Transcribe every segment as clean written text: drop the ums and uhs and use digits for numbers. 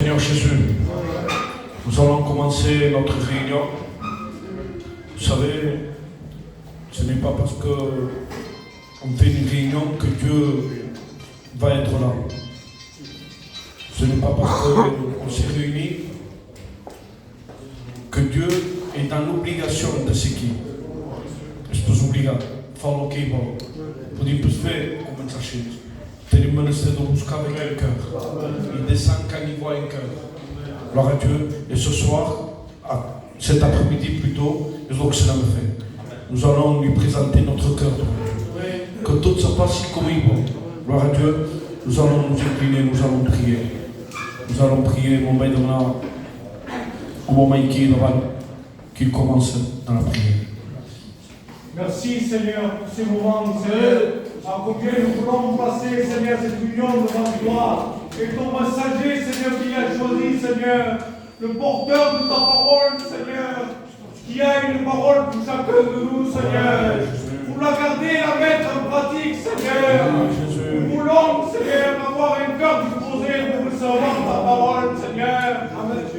Seigneur Jésus, nous allons commencer notre réunion. Vous savez, ce n'est pas parce qu'on fait une réunion que Dieu va être là. Ce n'est pas parce qu'on s'est réunis que Dieu est dans l'obligation de ce qui. Estou obrigado. Fala o que é bom. Podemos ver como está cheio. Tenho menester de buscar avec un cœur. Il descend quand il voit un cœur. Gloire à Dieu. Et ce soir, cet après-midi plutôt, et donc cela me fait. Nous allons lui présenter notre cœur. Que tout se passe comme il veut. Gloire à Dieu. Nous allons nous incliner, nous allons prier. Nous allons prier, mon Père, au moment qu'il commence dans la prière. Merci Seigneur pour ces moments, Seigneur, à combien nous voulons passer, Seigneur, cette union devant toi. Et ton messager, Seigneur, qui a choisi, Seigneur, le porteur de ta parole, Seigneur, qui a une parole pour chacun de nous, Seigneur, pour la garder et la mettre en pratique, Seigneur. Nous voulons, Seigneur, avoir un cœur disposé pour recevoir ta parole, Seigneur.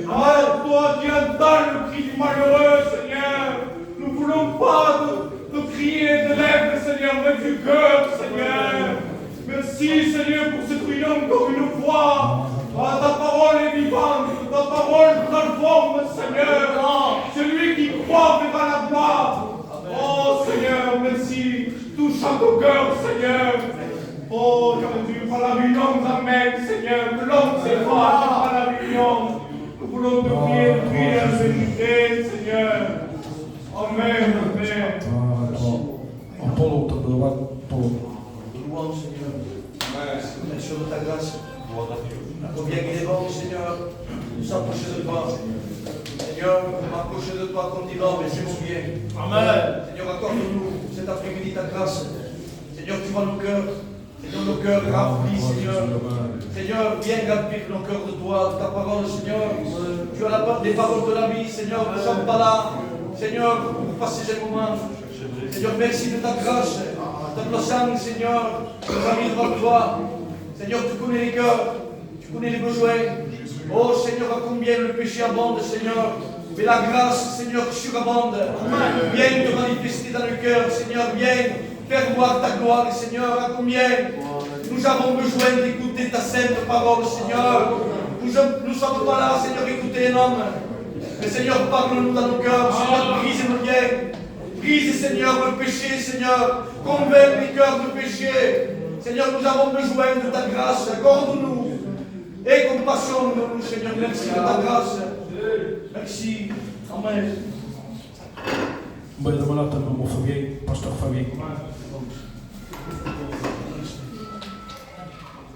Ah, toi qui entends le cri du malheureux, Seigneur, nous ne voulons pas de crier de lèvres, Seigneur, mais du cœur, Seigneur. Merci, Seigneur, pour cette union comme une fois. Ah, ta parole est vivante, ta parole transforme, Seigneur. Celui qui croit verra la gloire. Oh, Seigneur, merci. Touche à ton cœur, Seigneur. Oh, Jésus, par la réunion nous amène, Seigneur, que l'homme s'efface par la réunion. Nous voulons te prier en vérité, Seigneur. Amen, Amen. Apollo, Apollo. Louange, Seigneur. Merci de ta grâce. Combien il est bon, Seigneur, de s'approcher de toi. Seigneur, m'approcher de toi comme dit l'homme, et c'est mon bien. Amen. Seigneur, accorde-nous cet après-midi ta grâce. Seigneur, tu vois nos cœurs. Seigneur, nos cœurs remplis, Seigneur. Seigneur, viens remplir nos cœurs de toi, de ta parole, Seigneur. Tu as des paroles de la vie, Seigneur. Nous ne sommes pas là, Seigneur, pour passer ces moments. Seigneur, merci de ta grâce, de ton sang, Seigneur, qui nous a mis devant toi. Seigneur, tu connais les cœurs, tu connais les besoins. Oh, Seigneur, à combien le péché abonde, Seigneur. Mais la grâce, Seigneur, surabonde. Viens te manifester dans le cœur, Seigneur. Viens faire voir ta gloire, Seigneur. À combien nous avons besoin d'écouter ta sainte parole, Seigneur. Nous ne sommes pas là, Seigneur, écouter un homme. Mais Seigneur, parle-nous dans nos cœurs. Seigneur, brise nos liens. Brise, Seigneur, le péché, Seigneur. Convainc les cœurs de péché. Seigneur, nous avons besoin de ta grâce. Accorde-nous. Et compassion de nous, Seigneur. Merci de ta grâce. Merci. Amen. Bon, demande à mon Fabien, pasteur Fabien.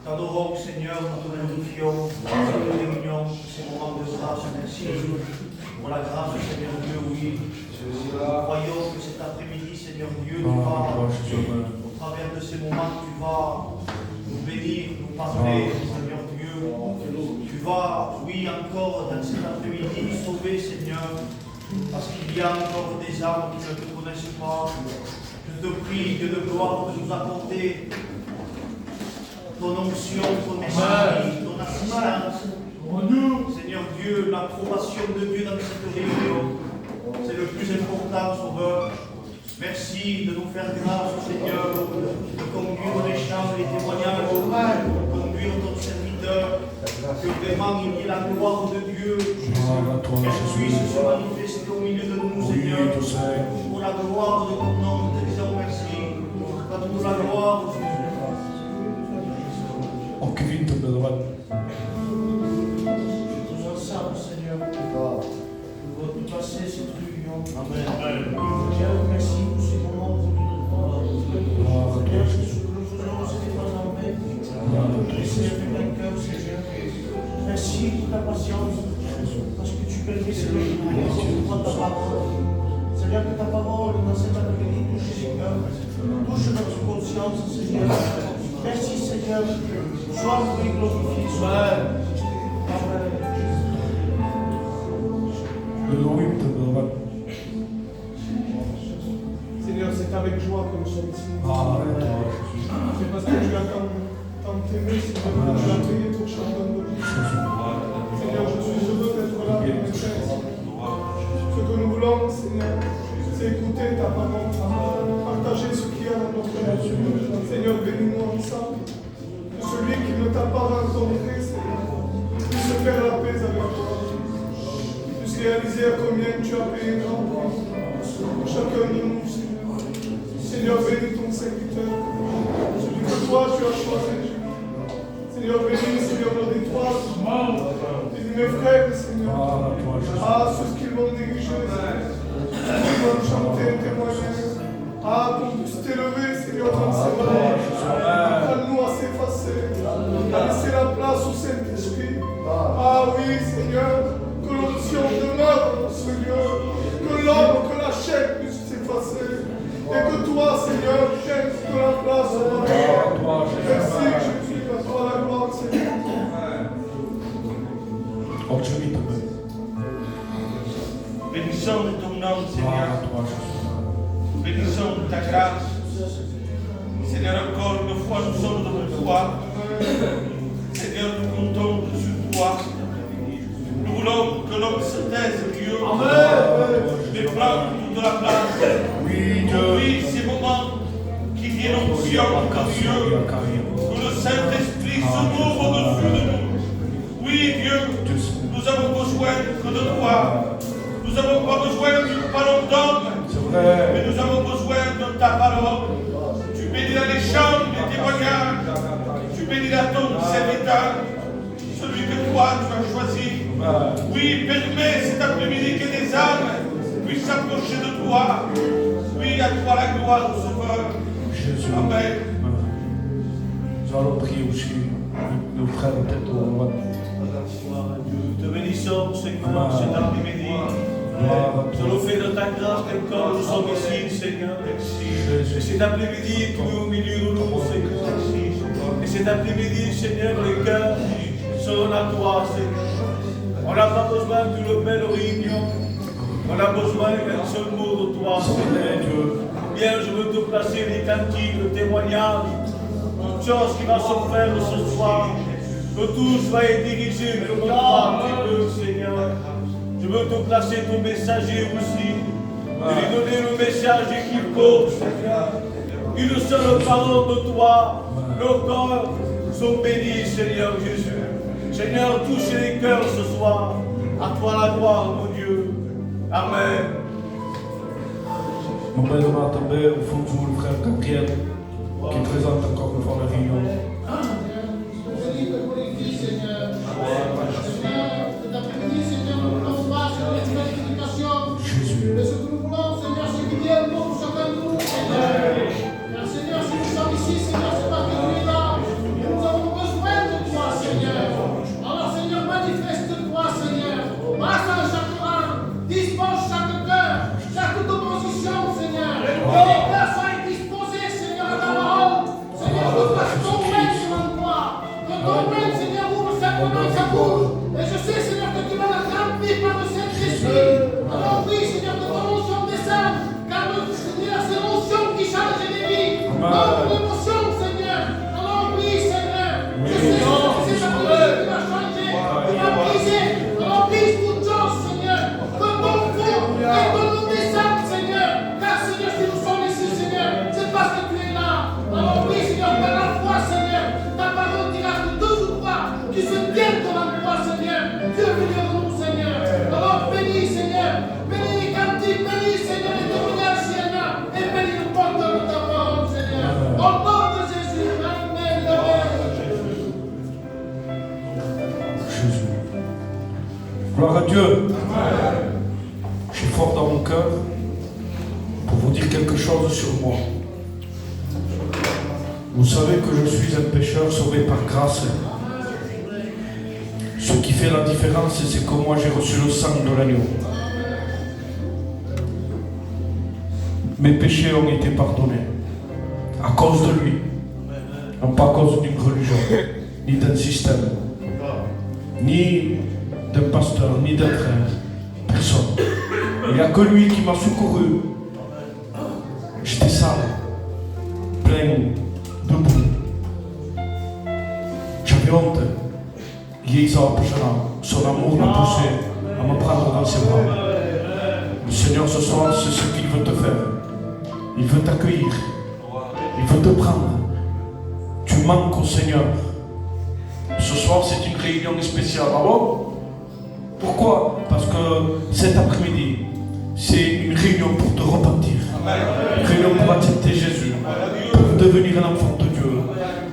T'adorons, Seigneur, nous te glorifions, cette réunion, ces moments de grâce, merci pour la grâce, Seigneur Dieu, oui. Nous croyons que cet après-midi, Seigneur Dieu, tu vas, au travers de ces moments, tu vas nous bénir, nous parler, Seigneur Dieu. Tu vas, oui, encore dans cet après-midi, sauver, Seigneur, parce qu'il y a encore des âmes qui ne te connaissent pas. Je te prie, Dieu de gloire, de nous accorder ton onction, ton esprit, ton assistance. Seigneur Dieu, l'approbation de Dieu dans cette réunion, c'est le plus important, Sauveur. Merci de nous faire grâce, Seigneur, de conduire les chants, les témoignages, de conduire ton serviteur, que vraiment il y ait la gloire de Dieu, qu'elle puisse se manifester au milieu de nous, Seigneur. Pour la gloire de ton nom, nous te disons merci. À toute la gloire, Jésus. Nous ensemble, Seigneur, nous allons passer cette réunion. Amen. Dieu, merci pour ces moments de Seigneur, ce que nous faisons, ce n'est pas en vain. Seigneur, de mon cœur, Seigneur. Merci pour ta patience, parce que tu permets, Seigneur, de prendre ta parole. Seigneur, que ta parole, dans cet après-midi, touche les cœurs, touche notre conscience, Seigneur. Merci, Seigneur. Sois loué, glorifié, sois. Amen. Seigneur, c'est avec joie que nous sommes ici. C'est parce que tu as tant aimé, Seigneur, que tu as payé pour chacun de nous. c'est écouter ta parole, partager ce qu'il y a dans notre cœur. Seigneur, bénis-nous ensemble. Que celui qui ne t'a pas rencontré, Seigneur, puisse se faire la paix avec toi. Puisse réaliser à combien tu as payé grand prix pour chacun de nous, Seigneur. Seigneur, bénis ton serviteur, celui que toi tu as choisi. Seigneur, bénis, Seigneur, notre étoile. Bénis mes frères, Seigneur. Ceux qui vont diriger, Seigneur. Ceux qui vont chanter, témoigner. Qu'on puisse t'élever, Seigneur, dans ces mains. Apprends-nous à s'effacer, à laisser la place au Saint-Esprit. Oui, Seigneur, que l'onction demeure dans ce lieu. Que l'homme, que la chair puisse s'effacer. Et que toi, Seigneur, viennes de la place au Père. Merci, Jésus, à toi la gloire, Seigneur. Bénissons de ton nom, Seigneur. Bénissons de ta grâce. Seigneur, encore une fois, nous sommes devant toi. Seigneur, nous comptons sur toi. Nous voulons que l'homme se taise, Dieu. Mais prends toute la place. Oui, ces moments qui viennent au Dieu, que le Saint-Esprit se mouve au-dessus de nous. Oui, Dieu, nous avons besoin que de toi. Nous n'avons pas besoin d'une parole d'homme, mais nous avons besoin de ta parole. Tu béniras les chants, les témoignages. Tu béniras ton serviteur, celui que toi tu as choisi. Oui, permets cet après-midi que des âmes puissent s'approcher de toi. Oui, à toi la gloire, Sauveur. Jésus. Amen. Nous allons prier aussi. Nos frères peut-être au roi. Te bénissons, Seigneur, cet après-midi. Selon fait de ta grâce, comme nous sommes ici, Seigneur. Et cet après-midi, tu es au milieu de nous, Seigneur. Et cet après-midi, Seigneur, les cœurs sont à toi, Seigneur. On n'a pas besoin d'une belle réunion. On a besoin d'un seul mot de toi, Seigneur. Bien, je veux te placer les cantiques, le témoignage, toute chose qui va se faire ce soir. Que tout soit dirigé comme toi, tu veux, Seigneur. Je veux te placer ton messager aussi, et lui donner le message qu'il faut, Seigneur. Une seule parole de toi, nos cœurs sont bénis, Seigneur Jésus. Seigneur, touche les cœurs ce soir. À toi la gloire, mon Dieu. Amen. Mon bel homme tombé au fond de vous, le frère Gabriel, qui présente encore une fois la réunion. Mais ce que nous voulons, Seigneur, c'est qu'il y ait un mot pour chacun de nous, Seigneur. Car Seigneur, si nous sommes ici, Seigneur, c'est parce que tu es là. Et nous avons besoin de toi, Seigneur. Alors, Seigneur, manifeste-toi, Seigneur. Passe à chaque âme, dispose chaque cœur, chaque opposition, Seigneur. Que les cœurs soient disposés, Seigneur, à ta parole. Seigneur, que ton règne sur toi. Que ton règne, Seigneur, ouvre simplement sa bouche. Et je sais, Seigneur, que tu vas la remplir par le Saint-Esprit. Alors oui, Seigneur, que ton onction descende, car Seigneur, c'est l'onction qui change les vies. Notre émotion, Seigneur. Alors oui, Seigneur, je sais, Seigneur, que c'est ta parole qui va changer, qui va briser. Alors brise toute chose, Seigneur. Que ton feu et ton eau descendent, Seigneur. Car Seigneur, si nous sommes ici, Seigneur, c'est parce que tu es là. Alors oui, Seigneur, par la foi, Seigneur, ta parole dira que deux ou trois qui se tiennent devant toi, Seigneur, Dieu veut dire nous, Seigneur. Alors bénis, Seigneur. Bénis les cantiques, bénis, Seigneur, les témoignages, Seigneur, et bénis le porteur de ta parole, Seigneur. Au nom de Jésus, Amen, Amen. Jésus. Gloire à Dieu. Je suis fort dans mon cœur pour vous dire quelque chose sur moi. Vous savez que je suis un pécheur sauvé par grâce. Ce qui fait la différence, c'est que moi j'ai reçu le sang de l'agneau. Mes péchés ont été pardonnés à cause de lui, non pas à cause d'une religion, ni d'un système, ni d'un pasteur, ni d'un frère. Personne. Il n'y a que lui qui m'a secouru. J'étais sale, plein de boue. J'avais honte. Son amour m'a poussé à me prendre dans ses bras. Vous Seigneur, ce soir, c'est ce qu'il veut te faire. Il veut t'accueillir. Il veut te prendre. Tu manques au Seigneur. Ce soir, c'est une réunion spéciale. Ah bon? Pourquoi? Parce que cet après-midi, c'est une réunion pour te repentir. Une réunion pour accepter Jésus. Pour devenir un enfant de Dieu.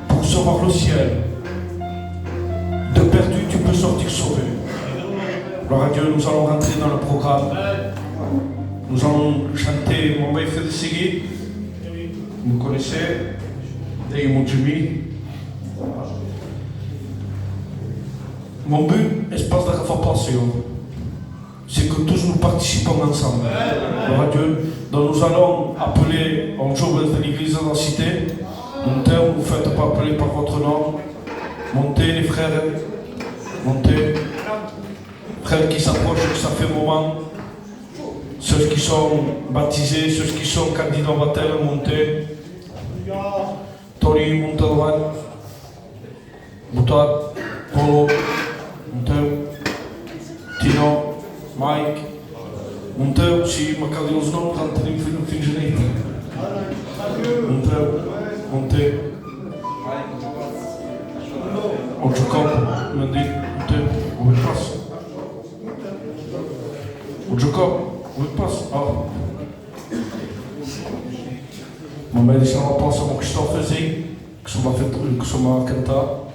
Pour recevoir le ciel. De perdu, tu peux sortir sauvé. Gloire à Dieu, nous allons rentrer dans le programme. Nous allons chanter Mon Baïf de Sigui. Vous connaissez? Et mon Jimmy. Mon but, espace de réformation, c'est que tous nous participons ensemble. Gloire à Dieu. Donc nous allons appeler en jour de l'église de la cité. Montez, vous ne faites pas appeler par votre nom. Montez les frères. Montez. Frères qui s'approchent, ça fait un moment. Ceux qui sont baptisés, ceux qui sont candidats au baptême, montez. Tori, montez devant. Boutard, Polo, montez. Tino, Mike. Montez aussi, ma carte de nom, rentrez no fim de janeiro. Montez. O Jacob, Mendy, montez. Où il passe? O Jacob, où il passe? Ah. Mamãe deixa uma pausa com o Christopherzinho, que costuma cantar.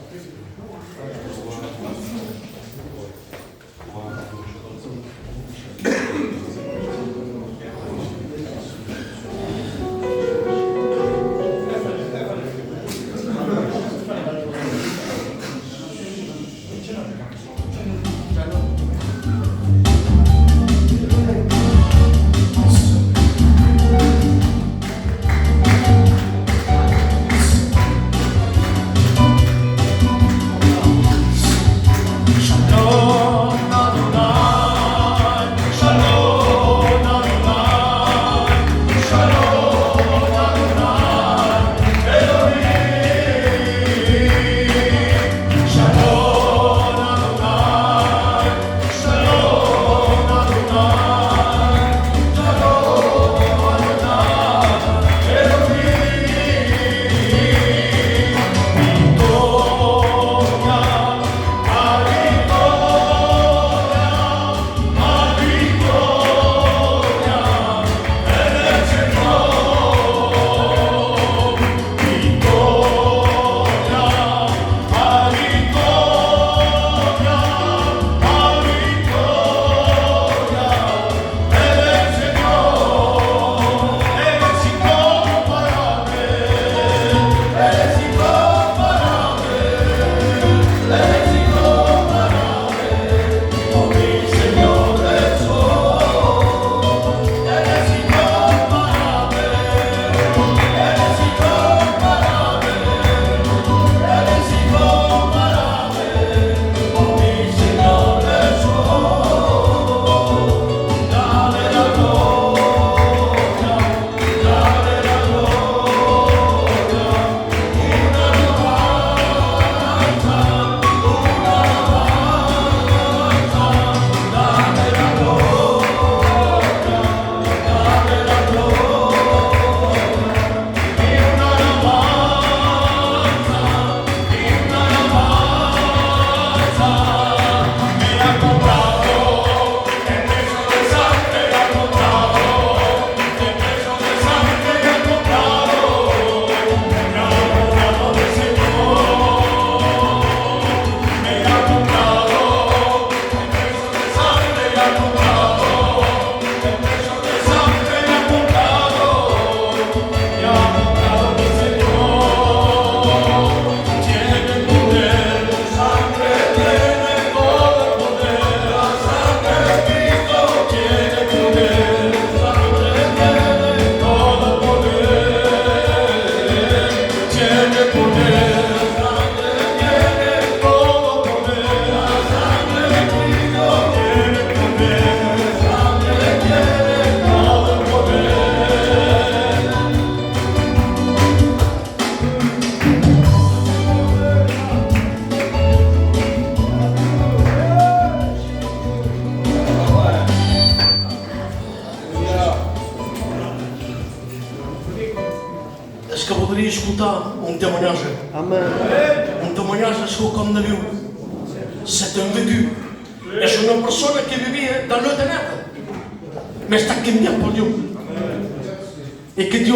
ascolta un témoignage. Amen. Un témoignage comme de lui. C'est un vécu. Et c'est une personne qui vivait dans le ténèbre. Mais c'est qui vient pour Dieu. Et que Dieu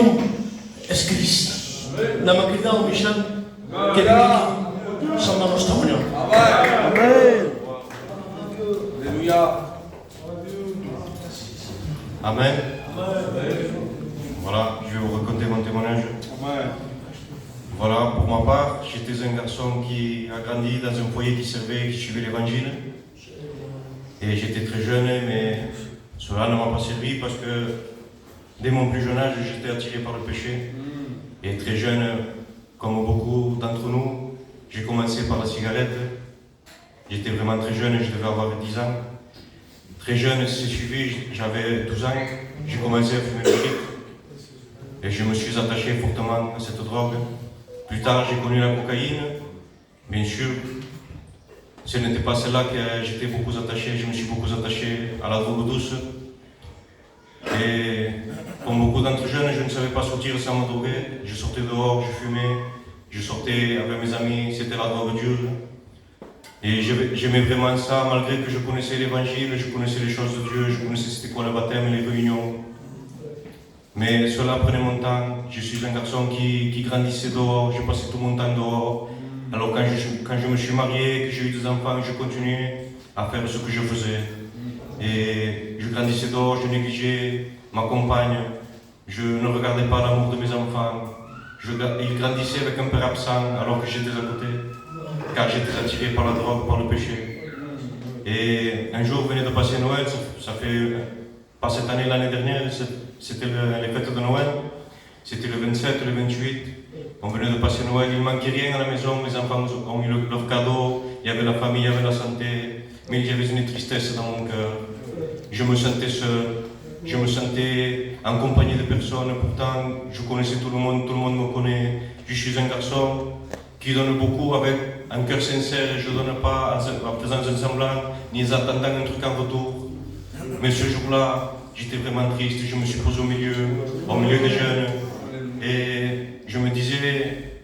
est Christ. Dans ma criada Michel, qui vit sont dans nos témoignages. Amen. Alléluia. Amen. Voilà, je vais vous raconter mon témoignage. Voilà, pour ma part, j'étais un garçon qui a grandi dans un foyer qui servait, qui suivait l'évangile. Et j'étais très jeune, mais cela ne m'a pas servi parce que dès mon plus jeune âge, j'étais attiré par le péché. Et très jeune, comme beaucoup d'entre nous, j'ai commencé par la cigarette. J'étais vraiment très jeune, je devais avoir 10 ans. Très jeune, c'est suivi, j'avais 12 ans, j'ai commencé à fumer le shit. Et je me suis attaché fortement à cette drogue. Plus tard, j'ai connu la cocaïne. Bien sûr, ce n'était pas celle-là que j'étais beaucoup attaché. Je me suis beaucoup attaché à la drogue douce. Et comme beaucoup d'entre jeunes, je ne savais pas sortir sans me droguer. Je sortais dehors, je fumais, je sortais avec mes amis, c'était la drogue dure. Et j'aimais vraiment ça, malgré que je connaissais l'évangile, je connaissais les choses de Dieu, je connaissais c'était quoi le baptême, les réunions. Mais cela prenait mon temps. Je suis un garçon qui grandissait dehors, je passais tout mon temps dehors. Alors quand je me suis marié, que j'ai eu des enfants, je continuais à faire ce que je faisais. Et je grandissais dehors, je négligeais ma compagne, je ne regardais pas l'amour de mes enfants. Ils grandissaient avec un père absent alors que j'étais à côté, car j'étais attiré par la drogue, par le péché. Et un jour venait de passer Noël, ça fait pas cette année, l'année dernière, c'était les fêtes de Noël, c'était le 27, le 28, on venait de passer Noël, il ne manquait rien à la maison, mes enfants ont eu leur cadeau, il y avait la famille, il y avait la santé, mais il y avait une tristesse dans mon cœur. Je me sentais seul, je me sentais en compagnie de personnes, pourtant je connaissais tout le monde me connaît. Je suis un garçon qui donne beaucoup avec un cœur sincère, je ne donne pas en faisant un semblant, ni en attendant un truc en retour. Mais ce jour-là, j'étais vraiment triste, je me suis posé au milieu des jeunes, et je me disais,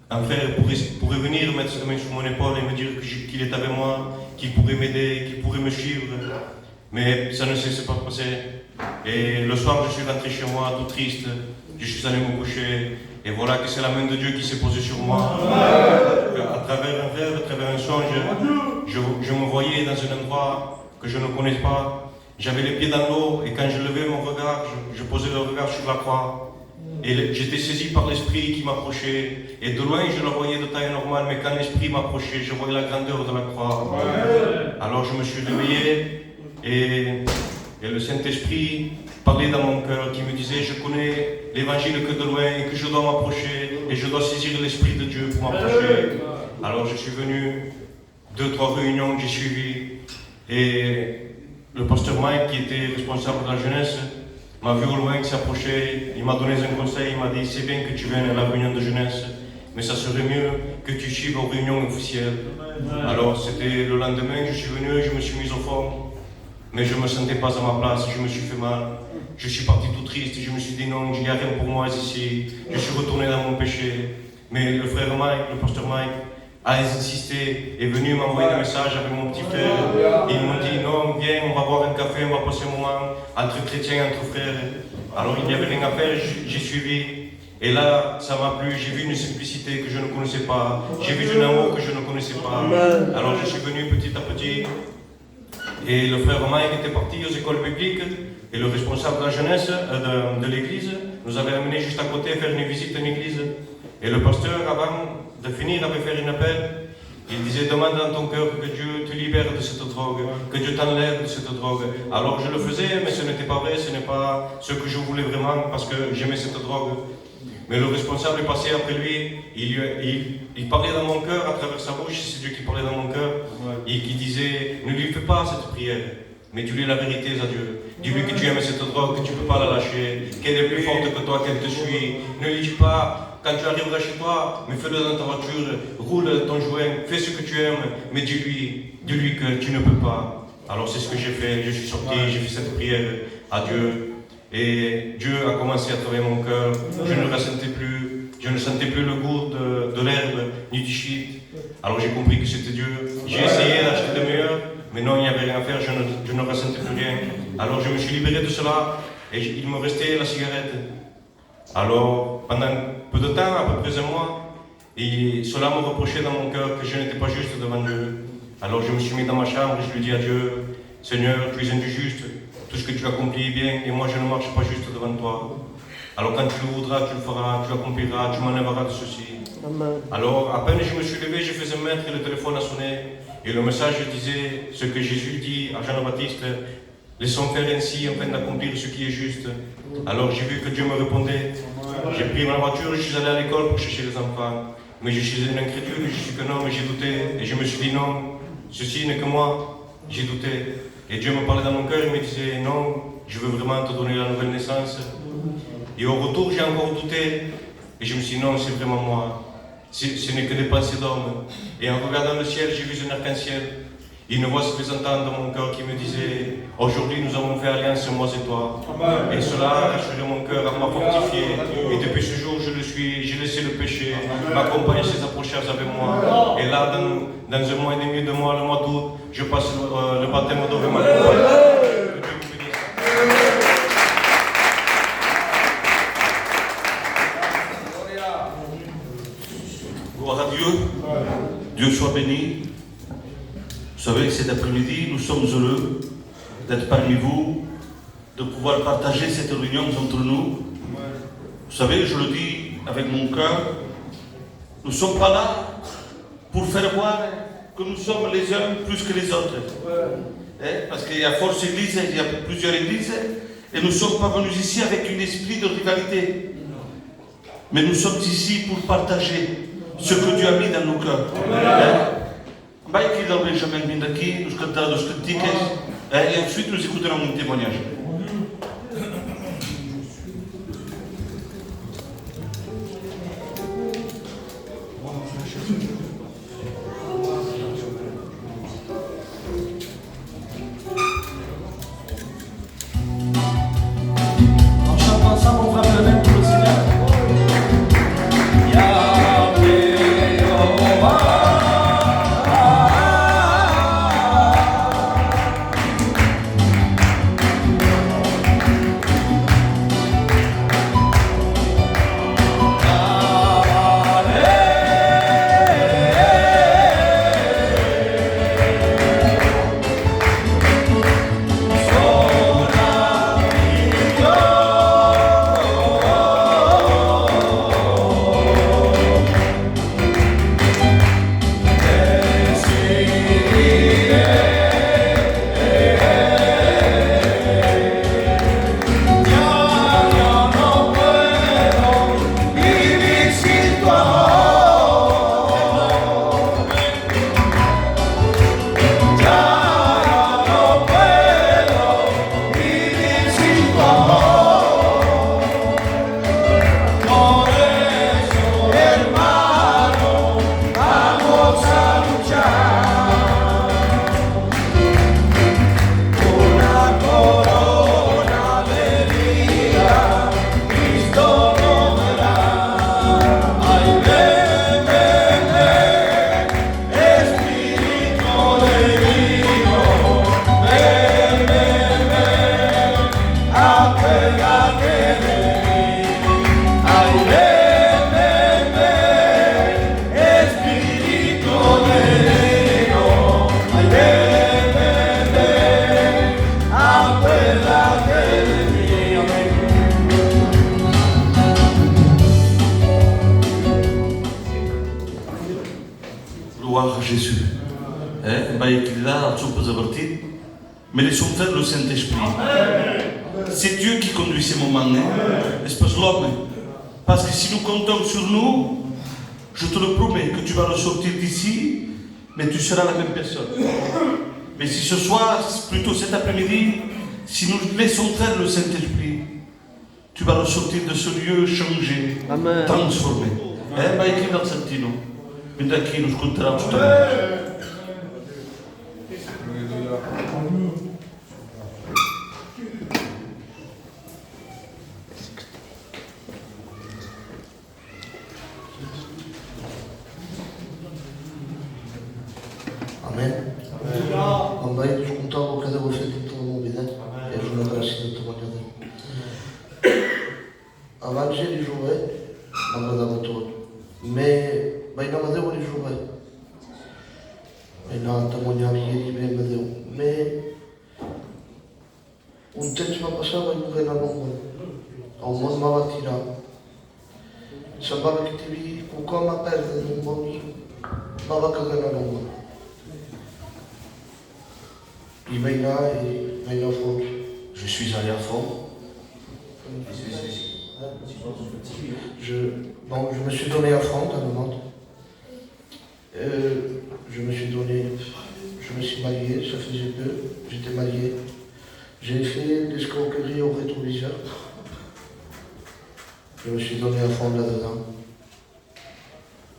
un frère pourrait venir mettre sa main sur mon épaule et me dire qu'il est avec moi, qu'il pourrait m'aider, qu'il pourrait me suivre. Mais ça ne s'est pas passé. Et le soir, je suis rentré chez moi tout triste, je suis allé me coucher, et voilà que c'est la main de Dieu qui s'est posée sur moi. À travers un rêve, à travers un songe, je me voyais dans un endroit que je ne connaissais pas. J'avais les pieds dans l'eau, et quand je levais mon regard, je posais le regard sur la croix. Et j'étais saisi par l'esprit qui m'approchait. Et de loin, je le voyais de taille normale, mais quand l'esprit m'approchait, je voyais la grandeur de la croix. Alors je me suis réveillé, et le Saint-Esprit parlait dans mon cœur, qui me disait, je connais l'évangile que de loin, et que je dois m'approcher, et je dois saisir l'Esprit de Dieu pour m'approcher. Alors je suis venu, 2-3 réunions que j'ai suivies, et le pasteur Mike, qui était responsable de la jeunesse, m'a vu au loin qui s'approchait, il m'a donné un conseil, il m'a dit, c'est bien que tu viennes à la réunion de jeunesse, mais ça serait mieux que tu suives aux réunions officielles. Alors c'était le lendemain que je suis venu, je me suis mis au fond, mais je ne me sentais pas à ma place, je me suis fait mal. Je suis parti tout triste, je me suis dit non, il n'y a rien pour moi ici, je suis retourné dans mon péché. Mais le frère Mike, le pasteur Mike, a insisté, est venu m'envoyer des messages avec mon petit frère. Ils m'ont dit non, viens, on va boire un café, on va passer un moment entre chrétiens, entre frères. Alors il n'y avait rien à faire, j'ai suivi. Et là, ça m'a plu, j'ai vu une simplicité que je ne connaissais pas, j'ai vu un amour que je ne connaissais pas. Alors je suis venu petit à petit. Et le frère Mike était parti aux écoles bibliques, et le responsable de la jeunesse de l'église nous avait amené juste à côté faire une visite à une église. Et le pasteur, avant de finir, avait fait un appel. Il disait, demande dans ton cœur que Dieu te libère de cette drogue, que Dieu t'enlève de cette drogue. Alors je le faisais, mais ce n'était pas vrai, ce n'est pas ce que je voulais vraiment, parce que j'aimais cette drogue. Mais le responsable est passé après lui, il parlait dans mon cœur à travers sa bouche, c'est Dieu qui parlait dans mon cœur, et qui disait, ne lui fais pas cette prière, mais dis-lui la vérité à Dieu. Dis-lui que tu aimes cette drogue, que tu ne peux pas la lâcher, qu'elle est plus forte que toi, qu'elle te suit. Ne lui dis pas, quand tu arriveras chez toi, mais fais-le dans ta voiture, roule ton joint, fais ce que tu aimes, mais dis-lui que tu ne peux pas. Alors c'est ce que j'ai fait, je suis sorti, j'ai fait cette prière à Dieu. Et Dieu a commencé à travailler mon cœur, je ne ressentais plus, je ne sentais plus le goût de l'herbe ni du shit. Alors j'ai compris que c'était Dieu. J'ai essayé d'acheter de meilleur, mais non, il n'y avait rien à faire, je ne ressentais plus rien. Alors je me suis libéré de cela et il me restait la cigarette. Alors pendant peu de temps, à peu près un mois, et cela me reprochait dans mon cœur que je n'étais pas juste devant Dieu. Alors je me suis mis dans ma chambre et je lui dis à Dieu, Seigneur, tu es injuste, tout ce que tu accomplis est bien et moi je ne marche pas juste devant toi. Alors quand tu le voudras, tu le feras, tu l'accompliras, tu m'enlèveras de ceci. Amen. Alors à peine je me suis levé, je faisais mettre et le téléphone a sonné. Et le message disait ce que Jésus dit à Jean-Baptiste, laissons faire ainsi afin d'accomplir ce qui est juste. Alors j'ai vu que Dieu me répondait. J'ai pris ma voiture, je suis allé à l'école pour chercher les enfants. Mais je suis un incrédule, je suis qu'un homme et j'ai douté. Et je me suis dit non, ceci n'est que moi. J'ai douté. Et Dieu me parlait dans mon cœur, il me disait non, je veux vraiment te donner la nouvelle naissance. Et au retour, j'ai encore douté. Et je me suis dit non, c'est vraiment moi. Ce n'est que des pensées d'homme. Et en regardant le ciel, j'ai vu un arc-en-ciel. Une voix se faisait entendre dans mon cœur qui me disait aujourd'hui nous avons fait alliance, moi et toi. Et cela a rassuré mon cœur, m'a fortifié. Et depuis ce jour, j'ai laissé le péché m'accompagner, ses approchages avec moi. Et là, dans un mois et demi, 2 mois, le mois d'août, je passe le baptême d'eau avec ma compagne. Gloire à Dieu. Dieu soit béni. Vous savez, cet après-midi, nous sommes heureux d'être parmi vous, de pouvoir partager cette réunion entre nous. Vous savez, je le dis avec mon cœur, nous ne sommes pas là pour faire voir que nous sommes les uns plus que les autres. Parce qu'il y a force église, il y a plusieurs églises, et nous ne sommes pas venus ici avec un esprit de rivalité. Mais nous sommes ici pour partager ce que Dieu a mis dans nos cœurs. Vai aqui del Benjamin vindo aqui, nos cantará dos cantiques, e ensuite nous écouterons un témoignage. On chante ensemble, on frappe le même pour le Seigneur. Gloire à Jésus. Mais laissons faire le Saint-Esprit. C'est Dieu qui conduit ces moments, espèce l'homme. Parce que si nous comptons sur nous, je te le promets que tu vas ressortir d'ici, mais tu seras la même personne. Mais si ce soir, plutôt cet après-midi, si nous laissons faire le Saint-Esprit, tu vas ressortir de ce lieu changé, Amen. transformé. Vai aqui dal Santino. Vindo aqui nos contará os tamanhos. também nos contava cada vez que todo mundo vida. É uma graça de trabalhar. Avant j'ai joué, na verdade todo. Mais bem não me deu ele joué. Não tamanho ali bem me deu. Mais tempo vai passar vai morrer na longa. Ao mundo me vai tirar. Sembrava que tive com a perda de bom amigo, me vai cagar na longa. E vem lá e vem ao fundo. Je suis allé à fond. Je me suis donné à fond dans le monde. Je me suis marié, ça faisait peu, j'étais marié. J'ai fait l'escroquerie au rétroviseur. Je me suis donné à fond là-dedans.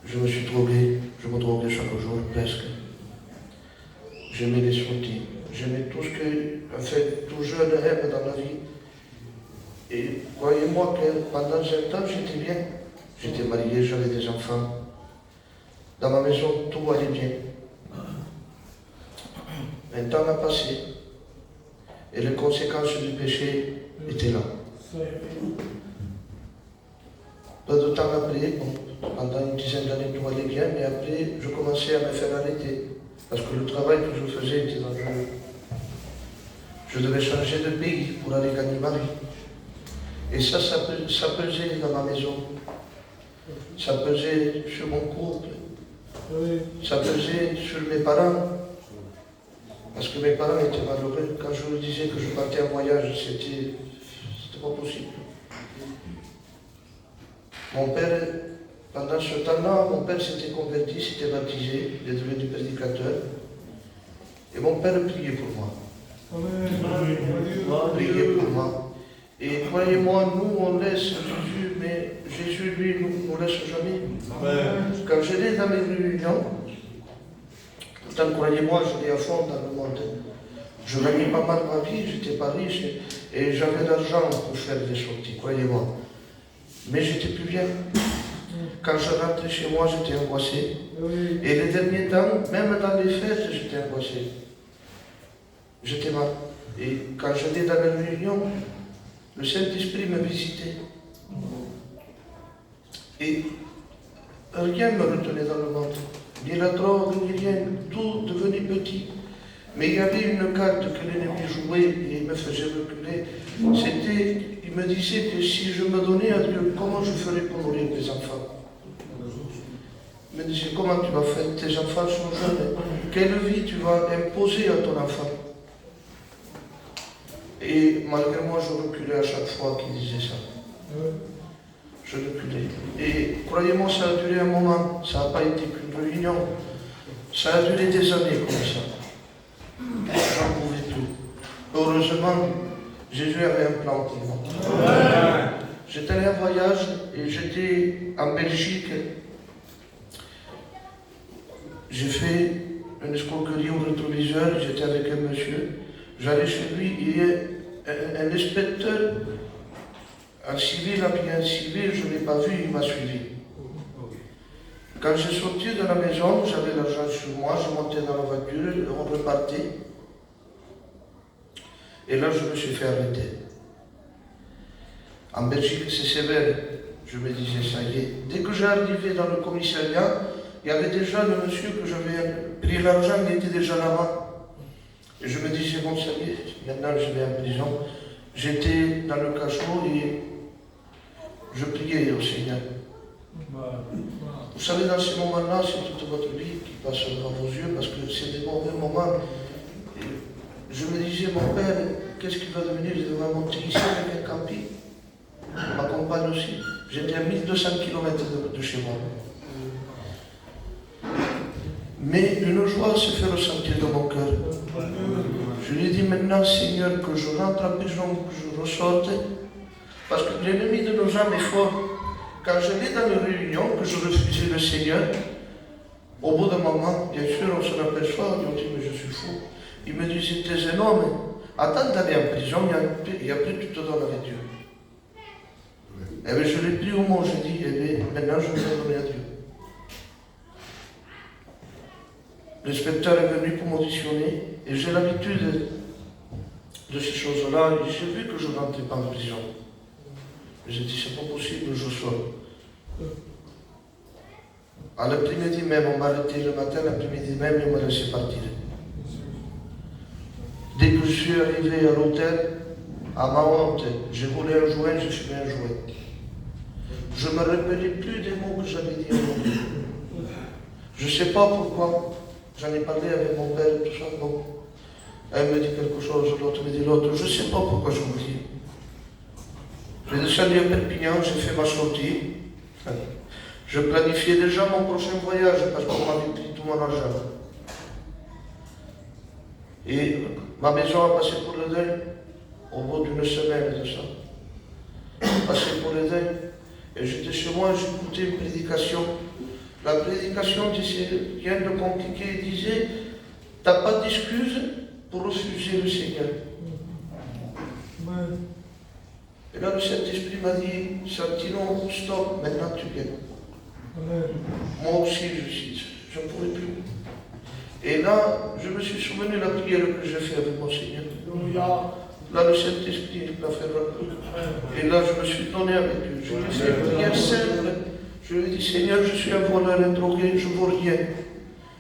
Je me suis drogué, je me droguais chaque jour, presque. J'aimais les sorties, j'aimais tout ce que, en fait, tout jeune aime dans la vie. Et croyez-moi que pendant 7 ans, j'étais bien. J'étais marié, j'avais des enfants. Dans ma maison, tout allait bien. Un temps a passé et les conséquences du péché étaient là. Peu de temps après, pendant une dizaine d'années, tout allait bien, mais après, je commençais à me faire arrêter. Parce que le travail que je faisais était dangereux. Je devais changer de pays pour aller gagner ma vie. Et ça pesait dans ma maison. Ça pesait sur mon couple. Ça pesait sur mes parents. Parce que mes parents étaient malheureux. Quand je leur disais que je partais en voyage, c'était pas possible. Mon père, pendant ce temps-là, mon père s'était converti, s'était baptisé, il est devenu prédicateur. Et mon père priait pour moi. Priait pour moi. Et croyez-moi, nous on laisse Jésus, mais Jésus lui nous laisse jamais. Quand j'étais dans mes réunions, pourtant croyez-moi, j'étais à fond dans le monde. Je gagnais pas mal ma vie, j'étais pas riche et j'avais l'argent pour faire des sorties, croyez-moi. Mais j'étais plus bien. Quand je rentrais chez moi, j'étais angoissé. Et les derniers temps, même dans les fêtes, j'étais angoissé. J'étais mal. Et quand j'étais dans les réunions, le Saint-Esprit me visitait. Et rien ne me retenait dans le monde. Ni la drogue, ni rien, tout devenait petit. Mais il y avait une carte que l'ennemi jouait et il me faisait reculer. C'était, il me disait que si je me donnais à Dieu, comment je ferais pour nourrir mes enfants? Il me disait, comment tu vas faire? Tes enfants sont jeunes. Quelle vie tu vas imposer à ton enfant? Et malgré moi, je reculais à chaque fois qu'il disait ça. Je reculais. Et croyez-moi, ça a duré un moment. Ça n'a pas été qu'une réunion. Ça a duré des années comme ça. J'en pouvais plus. Heureusement, Jésus avait un plan pour moi. J'étais allé en voyage et j'étais en Belgique. J'ai fait une escroquerie au rétroviseur. J'étais avec un monsieur. J'allais chez lui et un inspecteur, un civil, habillé en civil, je ne l'ai pas vu, il m'a suivi. Quand je sortais de la maison, j'avais l'argent sur moi, je montais dans la voiture, on repartait. Et là, je me suis fait arrêter. En Belgique, c'est sévère. Je me disais, ça y est. Dès que j'arrivais dans le commissariat, il y avait déjà le monsieur que j'avais pris l'argent, il était déjà là-bas. Et je me disais, bon, ça y est, maintenant je vais en prison. J'étais dans le cachot et je priais au Seigneur. Vous savez, dans ces moments-là, c'est toute votre vie qui passe devant vos yeux parce que c'est des mauvais moments. Et je me disais, mon père, qu'est-ce qu'il va devenir? Il devra monter ici avec un campi. Ma compagne aussi. J'étais à 1200 km de chez moi. Mais une joie se fait ressentir dans mon cœur. Je lui ai dit maintenant, Seigneur, que je rentre en prison, que je ressorte, parce que l'ennemi de nos âmes est fort. Quand j'allais dans les réunions, que je refusais le Seigneur, au bout d'un moment, bien sûr, on s'en aperçoit, on dit, mais je suis fou. Il me disait, t'es un homme, attends d'aller en prison, et après tu te donnes avec Dieu. Eh bien, je l'ai pris au mot, j'ai dit, eh bien, maintenant je vais me donner à Dieu. L'inspecteur est venu pour m'auditionner et j'ai l'habitude de ces choses-là. Et j'ai vu que je ne rentrais pas en prison. J'ai dit, c'est pas possible, je sors. À l'après-midi même, on m'a arrêté le matin, l'après-midi même, on m'a laissé partir. Dès que je suis arrivé à l'hôtel, à ma honte, j'ai volé un joint, j'ai fumé un joint. Je ne me rappelais plus des mots que j'avais dit à mon père. Je ne sais pas pourquoi. J'en ai parlé avec mon père, tout ça. Bon. Elle me dit quelque chose, l'autre me dit l'autre. Je ne sais pas pourquoi je vous dis. J'ai descendu à Perpignan, j'ai fait ma sortie. Je planifiais déjà mon prochain voyage parce qu'on m'avait pris tout mon argent. Et ma maison a passé pour le deuil au bout d'une semaine de ça. Passé pour le deuil. Et j'étais chez moi, j'écoutais une prédication. La prédication disait rien de compliqué, il disait t'as pas d'excuse pour refuser le Seigneur. Et là le Saint-Esprit m'a dit Santino, stop, maintenant tu viens. Moi aussi je ne pouvais plus. Et là, je me suis souvenu de la prière que j'ai faite avec mon Seigneur. Là, le Saint-Esprit l'a fait reprendre. Et là, je me suis donné avec Dieu. Je lui ai fait une prière simple. Je lui ai dit, Seigneur, je suis un voleur, un drogué, je ne vaux rien.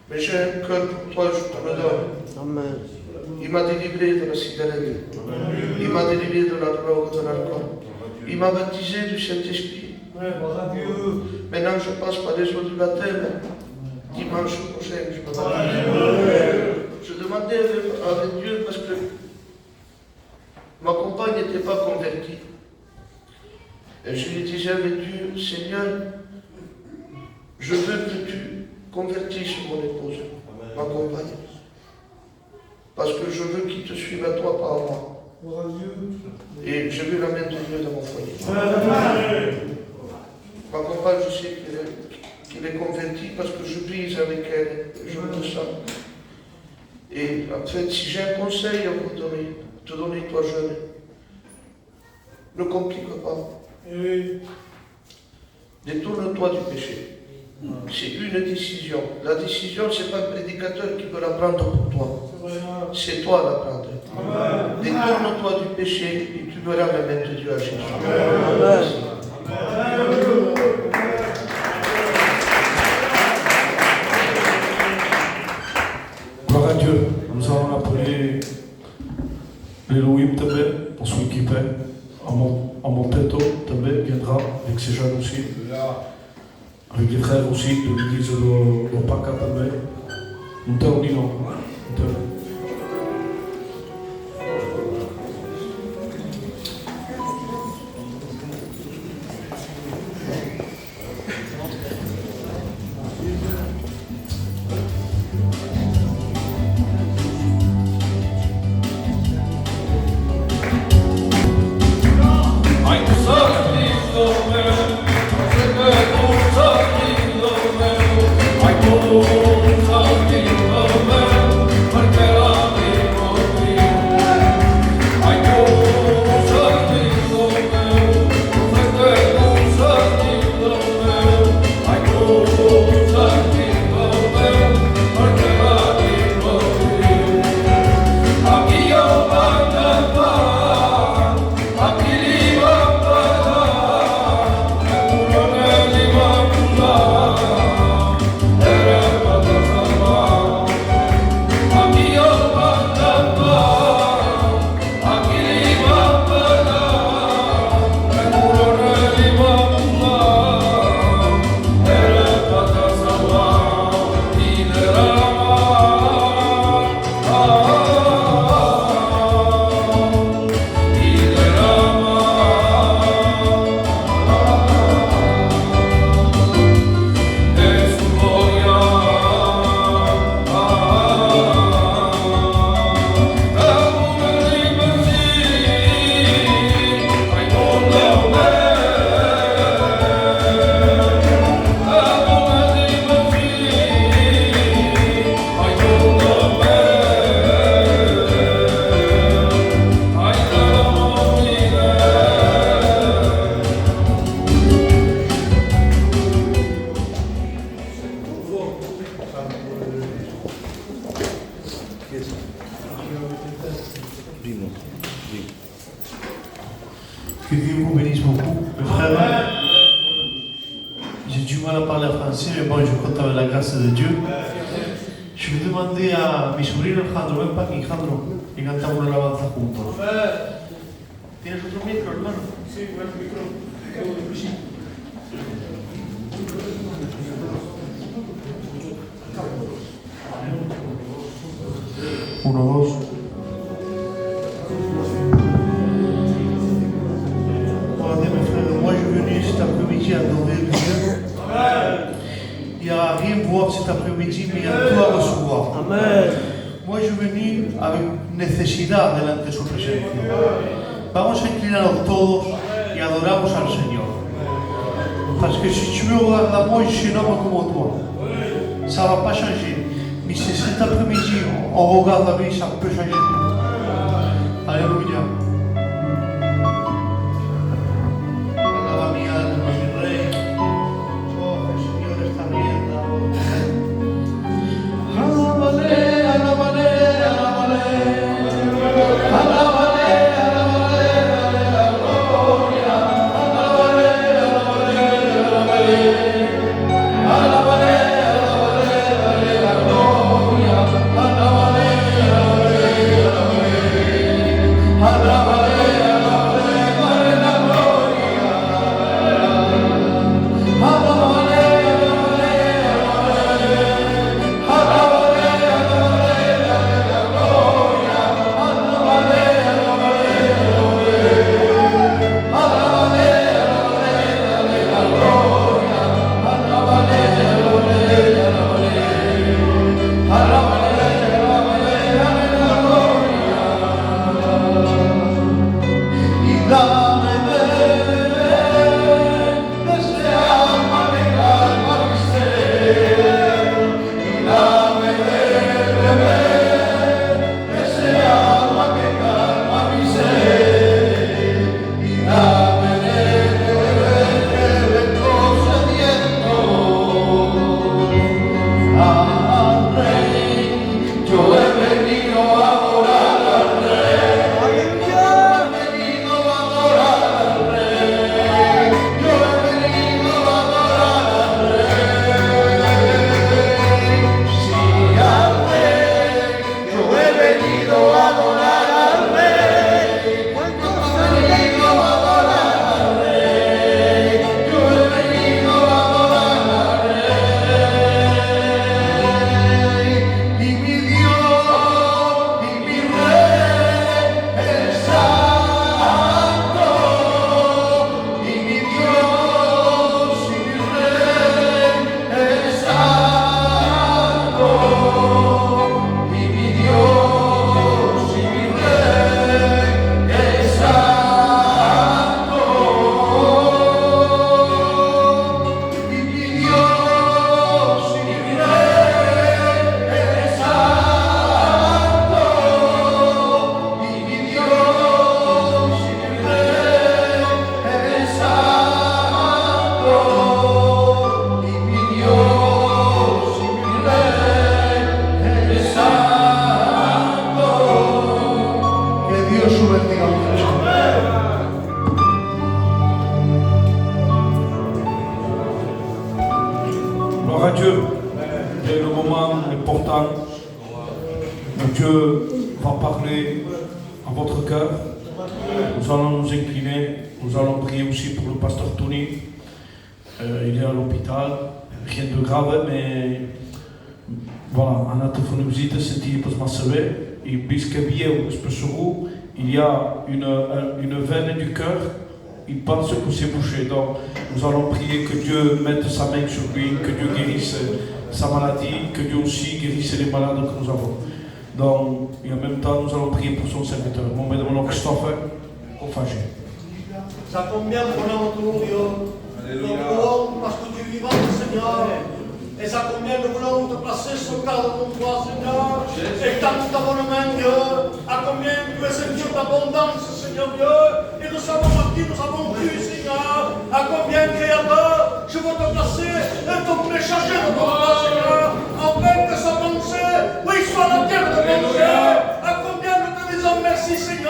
Mais j'ai un cœur pour toi, je te le donne. Amen. Il m'a délivré de la cigarette. Il m'a délivré de la drogue, de l'alcool. Il m'a baptisé du Saint-Esprit. Maintenant, je passe par les eaux du baptême. Dimanche prochain, je me baptise. Je demandais avec Dieu parce que ma compagne n'était pas convertie. Et je lui disais avec Dieu, Seigneur, je veux que tu convertisses mon épouse, ma compagne. Parce que je veux qu'il te suive à toi, pas à moi. Et j'ai vu la main de Dieu dans mon foyer. Ma compagne, je sais qu'elle est convertie parce que je brise avec elle, je me sens. Et en fait, si j'ai un conseil à vous donner, te donner toi jeune, ne complique pas. Détourne-toi du péché. C'est une décision. La décision, ce n'est pas un prédicateur qui peut la prendre pour toi. C'est toi à la prendre. Détourne-toi du péché et tu verras la main de Dieu à Jésus. Gloire à Dieu. Nous allons appeler l'Elohim também, pour son équipe. En mon tête também viendra avec ses jeunes aussi. Avec les frères aussi de l'église de l'Opaka também. Então, Nino. Porque Que Dieu vous bénisse beaucoup. Mes frères, j'ai du mal à parler français, mais bon, je compte avec la grâce de Dieu. Je vais demander a mi sobrino Alejandro, ven para aquí, Alejandro, y cantamos una alabanza juntos. ¿Tienes otro micro, hermano? Sí, buen micro. Uno, dos. Regardez mes frères, moi je suis venu cet après-midi adorer le Dieu. Il n'y a rien à voir cet après-midi, mais il y a tout à recevoir. Amen. Moi je suis venu avec necesidad delante de su presencia. Vamos a inclinarnos todos y adoramos al Señor. Parce que si tu me regardes à moi, je suis un homme comme toi. Ça ne va pas changer. Mais si cet après-midi, on regarde à lui, ça peut changer tout. Alléluia. Alaba mi alma, mi rey. Oh, el Señor está bien. Alábale, alábale, alábale. Alábale, alábale, la gloria. Alábale, alábale, alábale. Alábale. Gloire à Dieu. C'est le moment important où Dieu va parler à votre cœur. Nous allons nous incliner. Nous allons prier aussi pour le pasteur Tony. Il est à l'hôpital. Rien de grave, mais voilà, on a fait une visite, c'était pour se sauver. Et puisque bien, il y a une veine du cœur. Il pense que c'est bouché. Donc, nous allons prier que Dieu mette sa main sur lui, que Dieu guérisse sa maladie, que Dieu aussi guérisse les malades que nous avons. Donc, et en même temps, nous allons prier pour son serviteur. Mon nom Christophe, Confagé. Ça combien pour notre Dieu? Nous louons parce que tu es vivant, Seigneur. Et ça combien nous voulons te placer sur le cadre de toi, Seigneur. Et tant que ta bonne main, Dieu. À combien tu es un Dieu d'abondance, Seigneur Dieu. Et nous savons à qui nous avons cru, Seigneur. À combien, Créateur, je veux te placer et te précharger de ton toi, Seigneur. Afin que sa pensée, oui, soit la terre de pensée. À combien nous te disons merci, Seigneur.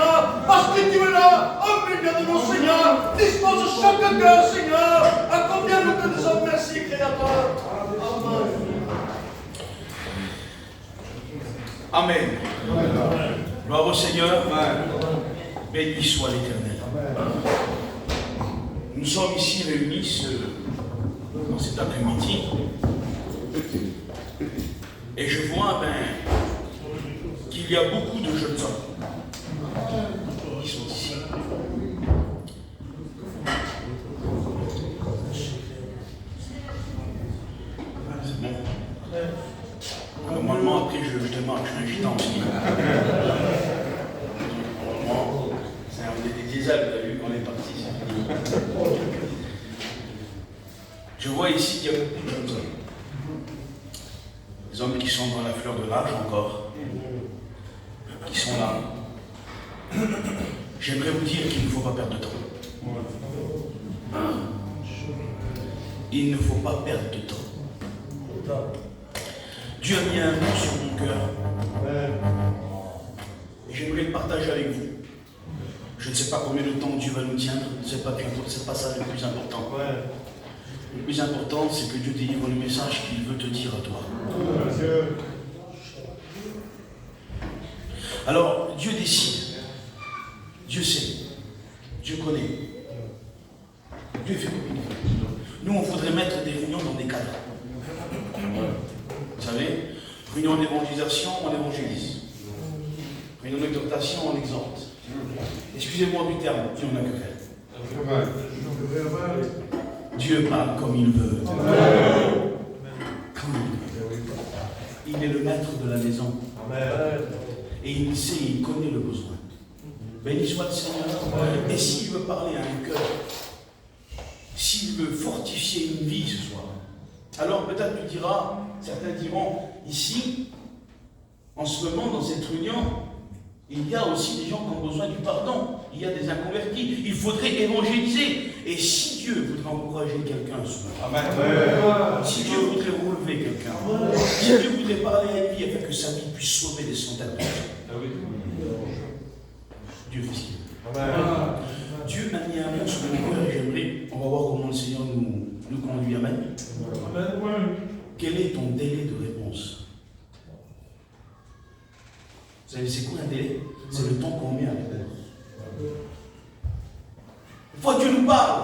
lumière de nos Seigneur, dispose chaque cœur, Seigneur, à combien nous te disons merci, Créateur. Amen. Gloire au Seigneur. Béni soit l'Éternel. Nous sommes ici réunis dans cet après-midi. Et je vois qu'il y a beaucoup de jeunes hommes qui sont ici. C'est bon. Normalement, après, je démarre, je suis un gitan aussi. Normalement, c'est un des diesels, vous avez vu qu'on est parti. Je vois ici qu'il y a beaucoup de jeunes hommes. Des hommes qui sont dans la fleur de l'âge encore, qui sont là. J'aimerais vous dire qu'il ne faut pas perdre de temps. Il ne faut pas perdre de temps. Dieu a mis un mot sur mon cœur. Et j'aimerais le partager avec vous. Je ne sais pas combien de temps Dieu va nous tiendre. Je ne sais pas bientôt, c'est pas ça le plus important. Le plus important, c'est que Dieu délivre le message qu'il veut te dire à toi. Alors, Dieu décide. Dieu sait. Dieu connaît. Dieu fait comme il veut. Nous, on voudrait mettre des réunions dans des cadres. Vous savez, réunion d'évangélisation, on évangélise. Réunion d'exhortation, on exhorte. Excusez-moi du terme, Dieu en a que faire. Dieu parle comme il veut. Comme il veut. Il est le maître de la maison. Et il sait, il connaît le besoin. Béni soit le Seigneur. Et s'il veut parler à un cœur, s'il veut fortifier une vie ce soir, alors peut-être tu diras, certains diront, ici, en ce moment, dans cette réunion, il y a aussi des gens qui ont besoin du pardon. Il y a des inconvertis. Il faudrait évangéliser. Et si Dieu voudrait encourager quelqu'un ce soir, si Dieu voudrait relever quelqu'un, si Dieu voudrait parler à une vie afin que sa vie puisse sauver des centaines de gens, Dieu fait ce qu'il veut. Dieu a mis un mot sur mon cœur et j'aimerais, on va voir comment le Seigneur nous conduit. Amen. Quel est ton délai de réponse? Vous savez, c'est quoi un délai? C'est le temps qu'on met à répondre. Une fois Dieu nous parle,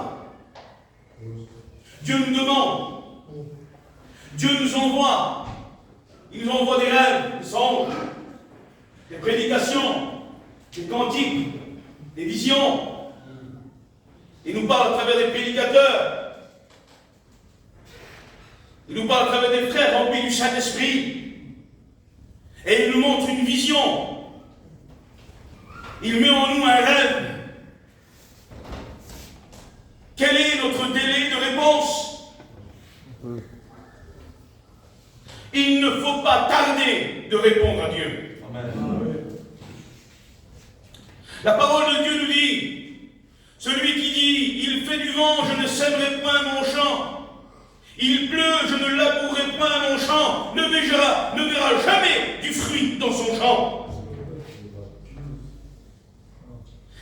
Dieu nous demande, Dieu nous envoie, il nous envoie des rêves, des songes, des prédications, des cantiques, des visions. Il nous parle à travers des prédicateurs. Il nous parle à travers des frères remplis du Saint-Esprit. Et il nous montre une vision. Il met en nous un rêve. Quel est notre délai de réponse? Il ne faut pas tarder de répondre à Dieu. Amen. La parole de Dieu nous dit, celui qui dit, il fait du vent, je ne sèmerai point mon champ. Il pleut, je ne labourerai point mon champ, ne verra jamais du fruit dans son champ.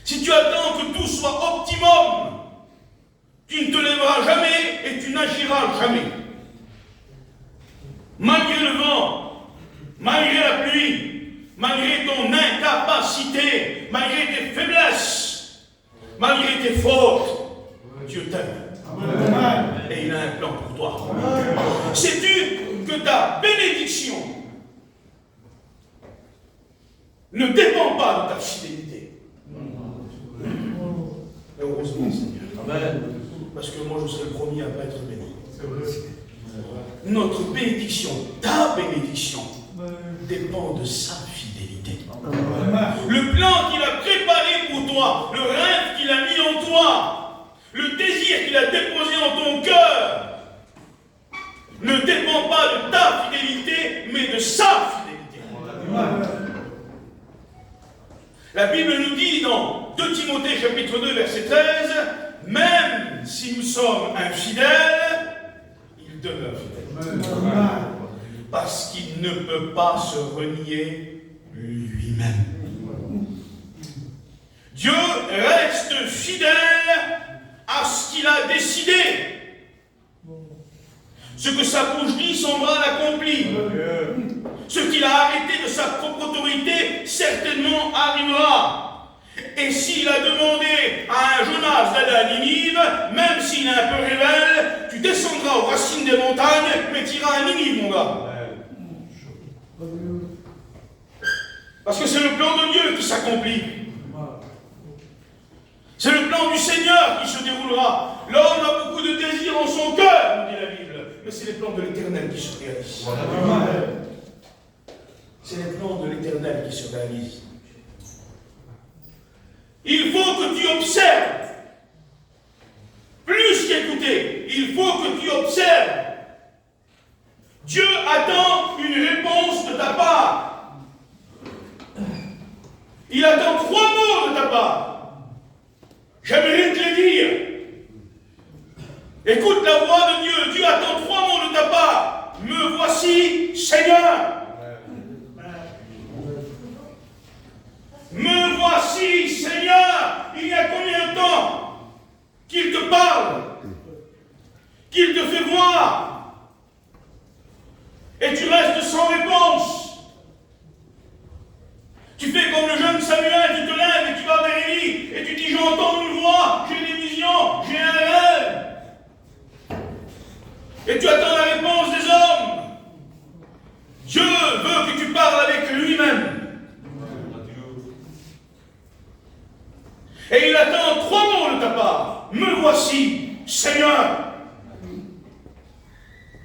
Si tu attends que tout soit optimum, tu ne te lèveras jamais et tu n'agiras jamais. Malgré le vent, malgré la pluie, malgré ton incapacité, malgré tes faiblesses, malgré tes fautes, Dieu t'aime. Et il a un plan pour toi. Sais-tu que ta bénédiction ne dépend pas de ta fidélité? Heureusement, Seigneur. Amen. Parce que moi, je serai le premier à ne pas être béni. Notre bénédiction, ta bénédiction, dépend de sa fidélité. Le plan qu'il a préparé pour toi, le rêve qu'il a mis en toi, le désir qu'il a déposé en ton cœur ne dépend pas de ta fidélité, mais de sa fidélité. La Bible nous dit dans 2 Timothée chapitre 2 verset 13, même si nous sommes infidèles, il demeure fidèle. Parce qu'il ne peut pas se renier lui-même. Dieu reste reste fidèle à ce qu'il a décidé. Ce que sa bouche dit, son bras l'accomplit. Ce qu'il a arrêté de sa propre autorité, certainement arrivera. Et s'il a demandé à un Jonas d'aller à Ninive, même s'il est un peu rebelle, tu descendras aux racines des montagnes, mais tu iras à Ninive, mon gars. Parce que c'est le plan de Dieu qui s'accomplit. C'est le plan du Seigneur qui se déroulera. L'homme a beaucoup de désirs en son cœur, nous dit la Bible. Mais c'est les plans de l'Éternel qui se réalisent. C'est les plans de l'Éternel qui se réalisent. Il faut que tu observes. Plus qu'écouter, il faut que tu observes. Dieu attend une réponse de ta part. Il attend 3 mots de ta part. J'aimerais te les dire. Écoute la voix de Dieu. Dieu attend 3 mots de ta part. Me voici, Seigneur. Me voici, Seigneur. Il y a combien de temps qu'il te parle, qu'il te fait voir, et tu restes sans réponse. Tu fais comme le jeune Samuel, tu te lèves et tu vas vers Élie, et tu dis, j'entends une voix, j'ai des visions, j'ai un rêve. Et tu attends la réponse des hommes. Dieu veut que tu parles avec lui-même. Et il attend 3 mots de ta part. Me voici, Seigneur.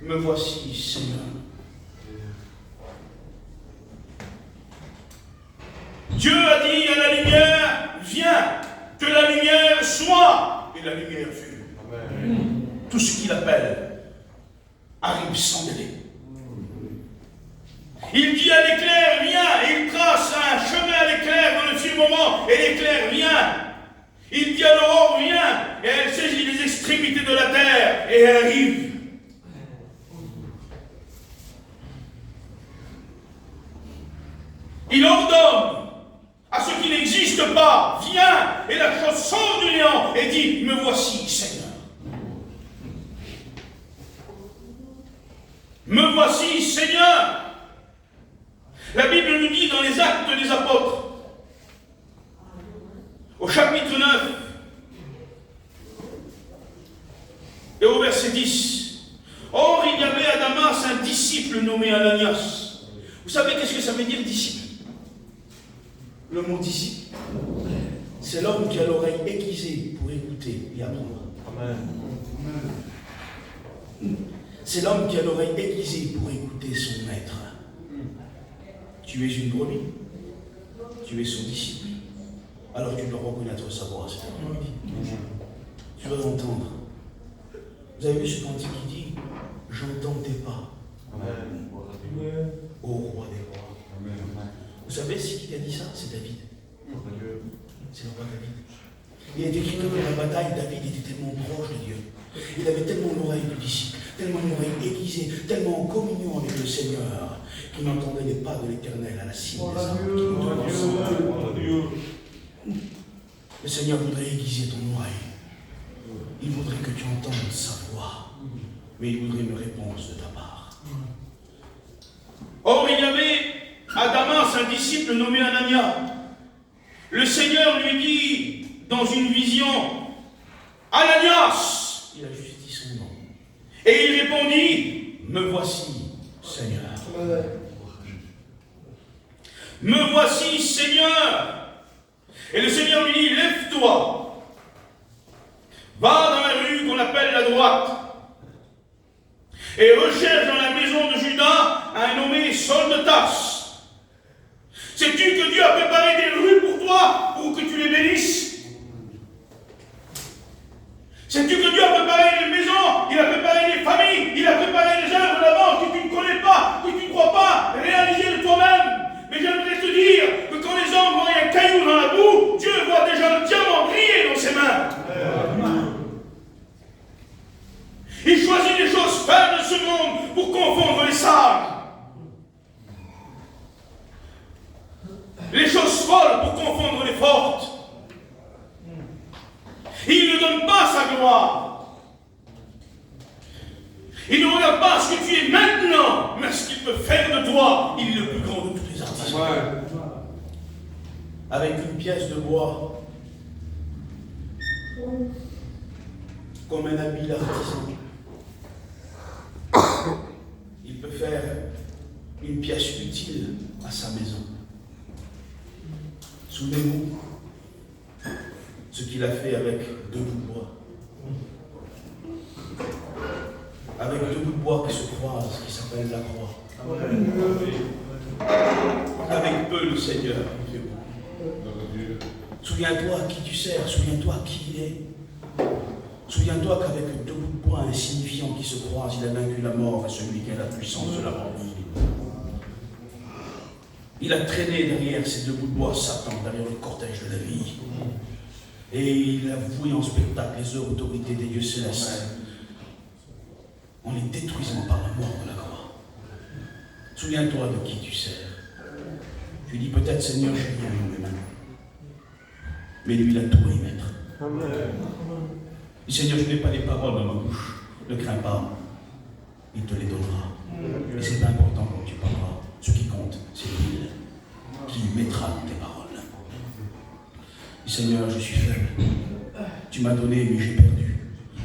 Me voici, Seigneur. Dieu a dit à la lumière, viens, que la lumière soit. Et la lumière fut. Tout ce qu'il appelle arrive sans délai. Il dit à l'éclair, viens, et il trace un chemin à l'éclair dans le firmament, et l'éclair vient. Il dit à l'aurore, viens, et elle saisit les extrémités de la terre, et elle arrive. Il ordonne à ce qui n'existe pas, viens, et la chose sort du néant, et dit, me voici, Seigneur. Me voici, Seigneur. La Bible nous dit dans les Actes des Apôtres, au chapitre 9 et au verset 10. Or, il y avait à Damas un disciple nommé Ananias. Vous savez qu'est-ce que ça veut dire disciple? Le mot disciple, c'est l'homme qui a l'oreille aiguisée pour écouter et apprendre. Amen. C'est l'homme qui a l'oreille aiguisée pour écouter son maître. Tu es une brebis, tu es son disciple. Alors tu dois reconnaître sa voix cet après-midi. Tu dois entendre. Vous avez vu ce cantique qui dit « J'entends tes pas, ô roi des rois ». Vous savez qui a dit ça? C'est David. C'est le roi David. Il est écrit que dans la bataille, David était tellement proche de Dieu. Il avait tellement l'oreille du disciple, tellement l'oreille aiguisée, tellement en communion avec le Seigneur, qu'il n'entendait les pas de l'Éternel à la cime des arbres. Le Seigneur voudrait aiguiser ton oreille. Il voudrait que tu entendes sa voix. Mais il voudrait une réponse de ta part. Or, il y avait à Damas un disciple nommé Ananias. Le Seigneur lui dit dans une vision, Ananias. Il a juste dit son nom. Et il répondit, me voici, Seigneur. Me voici, Seigneur. Et le Seigneur lui dit, lève-toi, va dans la rue qu'on appelle la droite, et recherche dans la maison de Judas un nommé Saul de Tarse. Sais-tu que Dieu a préparé des rues pour toi, pour que tu les bénisses? Sais-tu que Dieu a préparé des maisons, il a préparé des familles, il a préparé des œuvres d'avance que tu ne connais pas, que tu ne crois pas réaliser de toi-même? Mais j'aimerais te dire que quand les hommes voient un caillou dans la boue, Dieu voit déjà le diamant briller dans ses mains. Il choisit les choses faibles de ce monde pour confondre les sages. Les choses folles pour confondre les Il ne donne pas sa gloire. Il ne regarde pas ce que tu es maintenant, mais ce qu'il peut faire de toi. Il est le plus grand de tous les artisans. Avec une pièce de bois, comme un habile artisan, il peut faire une pièce utile à sa maison. Souvenez-vous ce qu'il a fait avec 2 bouts de bois. Avec 2 bouts de bois qui se croisent, qui s'appellent la croix. Avec peu, le Seigneur fait beaucoup. Souviens-toi à qui tu sers, souviens-toi qui il est. Souviens-toi qu'avec 2 bouts de bois insignifiants qui se croisent, il a vaincu la mort et celui qui a la puissance de la mort. Il a traîné derrière ces 2 bouts de bois Satan, derrière le cortège de la vie. Et il a voué en spectacle les autorités des dieux célestes en les détruisant par la mort de la croix. Souviens-toi de qui tu sers. Tu dis peut-être Seigneur, je viens dans mes mains. Mais lui, il a tout à y mettre. Dis Seigneur, je n'ai pas les paroles dans ma bouche. Ne crains pas. Il te les donnera. Et c'est pas important quand tu parleras. Ce qui compte, c'est lui qui mettra tes paroles. Dis Seigneur, je suis faible. Tu m'as donné, mais j'ai perdu.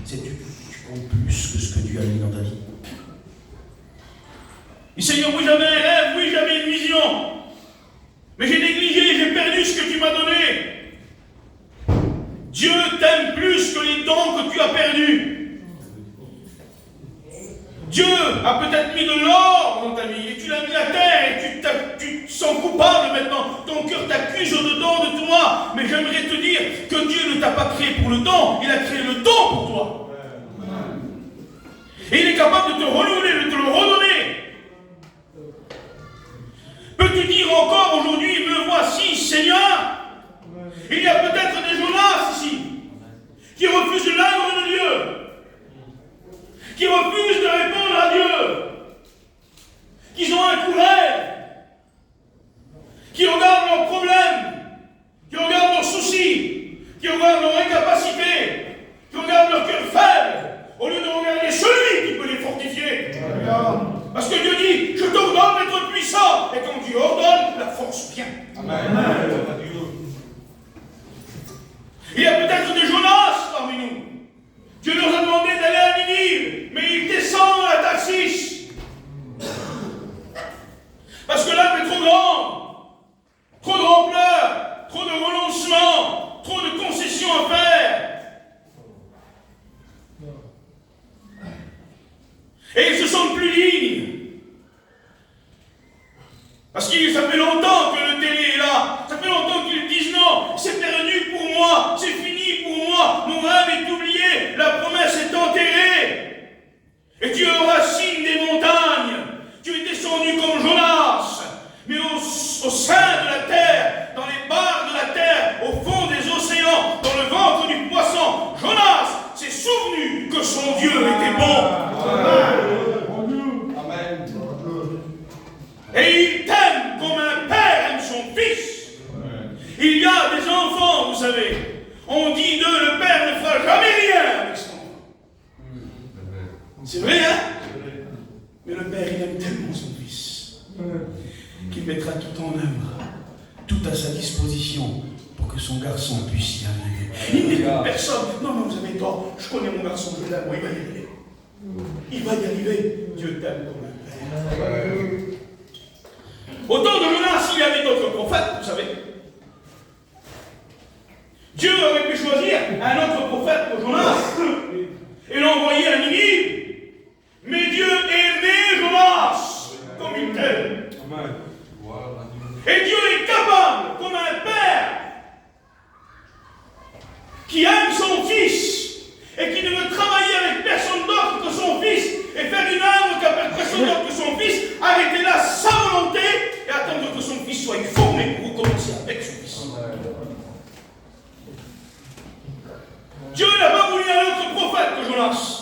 Sais-tu que tu comptes plus que ce que Dieu a mis dans ta vie? Dis Seigneur, oui, j'avais un rêve, oui, j'avais une vision. Mais j'ai négligé, j'ai perdu ce que tu m'as donné. Dieu t'aime plus que les dons que tu as perdus. Dieu a peut-être mis de l'or dans ta vie et tu l'as mis à terre et tu te sens coupable maintenant. Ton cœur t'accuse au-dedans de toi. Mais j'aimerais te dire que Dieu ne t'a pas créé pour le don, il a créé le don pour toi. Et il est capable de te renouveler, de te le redonner. Peux-tu dire encore aujourd'hui, me voici Seigneur? Il y a peut-être des Jonas ici qui refusent l'œuvre de Dieu, qui refusent de répondre à Dieu, qui ont un courage, qui regardent leurs problèmes, qui regardent leurs soucis, qui regardent leur incapacité, qui regardent leur cœur faible, au lieu de regarder celui qui peut les fortifier. Parce que Dieu dit, je t'ordonne d'être puissant, et quand Dieu ordonne, la force vient. Amen. Il y a peut-être des Jonas parmi nous. Dieu leur a demandé d'aller à Ninive, mais ils descendent à Tarsis. Parce que l'âme est trop grande, trop de ampleur, trop de renoncement, trop de concessions à faire. Et ils se sentent plus dignes. Parce que ça fait longtemps que le télé est là. Ça fait longtemps qu'ils disent non, c'est perdu pour moi, c'est fini pour moi, mon rêve est oublié, la promesse est enterrée. Et tu es aux racines des montagnes. Tu es descendu comme Jonas, mais au sein de la terre, dans les barres de la terre, au fond des océans, dans le ventre du poisson, Jonas s'est souvenu que son Dieu était bon. Amen. Et il t'aime comme un père aime son fils. Il y a des enfants, vous savez. On dit d'eux, le père ne fera jamais rien avec son enfant. C'est vrai, hein? Mais le père, il aime tellement son fils qu'il mettra tout en œuvre, tout à sa disposition pour que son garçon puisse y arriver. Il n'écoute personne. Non, non, vous avez tort. Je connais mon garçon, je l'aime. Moi, il va y arriver. Il va y arriver. Dieu t'aime comme un père. Au temps de Jonas, il y avait d'autres prophètes, vous savez. Dieu aurait pu choisir un autre prophète pour Jonas et l'envoyer à Ninive. Mais Dieu aimait Jonas comme il t'aime. Et Dieu est capable, comme un père, qui aime son fils et qui ne veut travailler avec personne d'autre que son fils et faire une œuvre qu'appelle personne d'autre que son fils, arrêter là sa volonté et attendre que son fils soit formé pour recommencer avec son fils. Dieu n'a pas voulu un autre prophète que Jonas.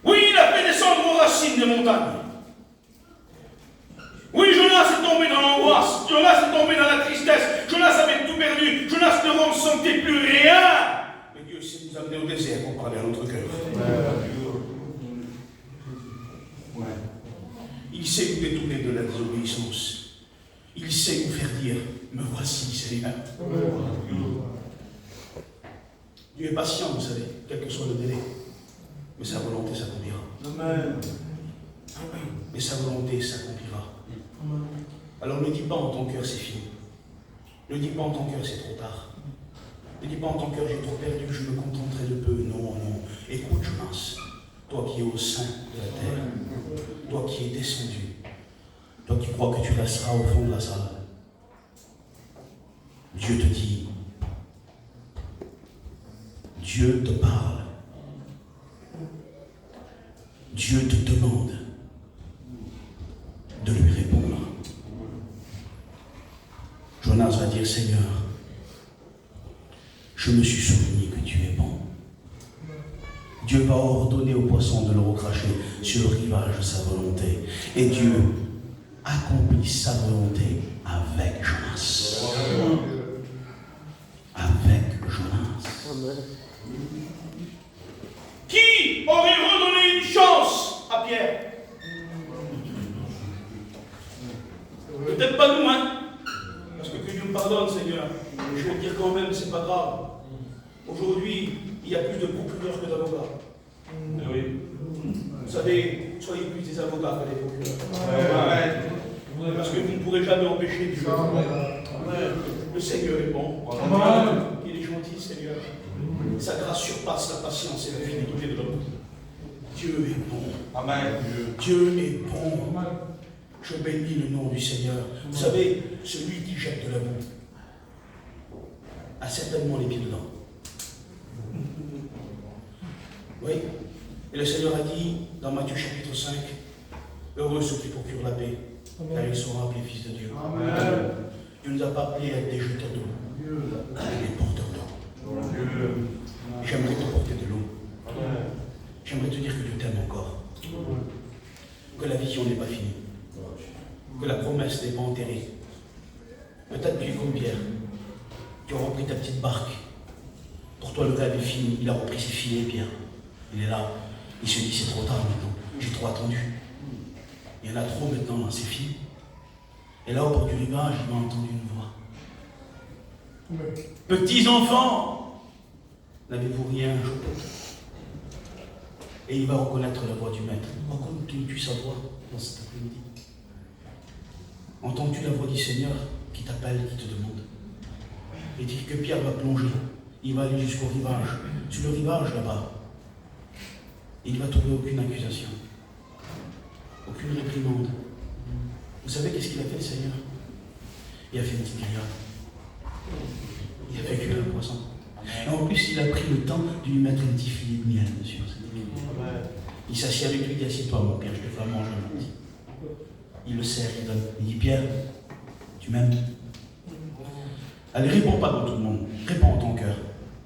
Oui, il a fait descendre aux racines des montagnes. Oui, Jonas est tombé dans l'angoisse. Jonas est tombé dans la tristesse. Jonas avait tout perdu. Jonas ne ressentait plus rien. me voici, Seigneur. Dieu est patient, vous savez, quel que soit le délai. Mais sa volonté s'accomplira. Mais sa volonté s'accomplira. Alors ne dis pas en ton cœur c'est fini. Ne dis pas en ton cœur c'est trop tard. Ne dis pas en ton cœur j'ai trop perdu, je me contenterai de peu. Non, non. Écoute, Jonas, toi qui es au sein de la terre, toi qui es descendu, toi qui crois que tu resteras au fond de la salle, Dieu te dit, Dieu te parle, Dieu te demande de lui répondre. Jonas va dire, Seigneur, je me suis souvenu que tu es bon. Dieu va ordonner aux poissons de le recracher sur le rivage de sa volonté. Et Dieu accomplit sa volonté avec Jonas. Avec Jonas. Qui aurait redonné une chance à Pierre? Peut-être pas nous, hein? Parce que Dieu me pardonne, Seigneur. Je vais te dire quand même, c'est pas grave. Aujourd'hui, il y a plus de procureurs que d'avocats. Oui. Vous savez, soyez plus des avocats que des procureurs. Parce que vous ne pourrez jamais empêcher Dieu. Le Seigneur est bon. Il est gentil, Seigneur. Sa grâce surpasse la patience et la fidélité de l'homme. Dieu est bon. Amen. Dieu est bon. Je bénis le nom du Seigneur. Vous savez, celui qui jette de la boue a certainement les pieds dedans. Oui. Et le Seigneur a dit dans Matthieu chapitre 5, heureux ceux qui procurent la paix, car ils seront appelés fils de Dieu. Amen. Dieu nous a pas appelés à être des jeteurs d'eau, mais des porteurs d'eau. J'aimerais te porter de l'eau. J'aimerais te dire que Dieu t'aime encore. Que la vision n'est pas finie. Que la promesse n'est pas enterrée. Peut-être que comme Pierre, tu as repris ta petite barque. Pour toi, le rêve est fini. Il a repris ses filets, Pierre. Il est là. Il se dit, c'est trop tard maintenant. J'ai trop attendu. Il y en a trop maintenant, c'est fini. Et là, au bord du rivage, il m'a entendu une voix. Petits enfants, n'avez-vous rien ajouté? Et il va reconnaître la voix du maître. Reconnais-tu sa voix dans cet après-midi? Entends-tu la voix du Seigneur qui t'appelle, qui te demande? Et dit que Pierre va plonger. Il va aller jusqu'au rivage. Sur le rivage là-bas, il ne va trouver aucune accusation, aucune réprimande. Vous savez qu'est-ce qu'il a fait, le Seigneur? Il a fait une petite grillade. Il a fait cuire le poisson. Et en plus, il a pris le temps de lui mettre un petit filet de miel dessus. Il s'assied avec lui, il dit, assieds-toi, mon Pierre, je te ferai manger un petit. Il le serre, il donne. Il dit, Pierre, tu m'aimes? Allez, réponds pas dans tout le monde. Réponds en ton cœur.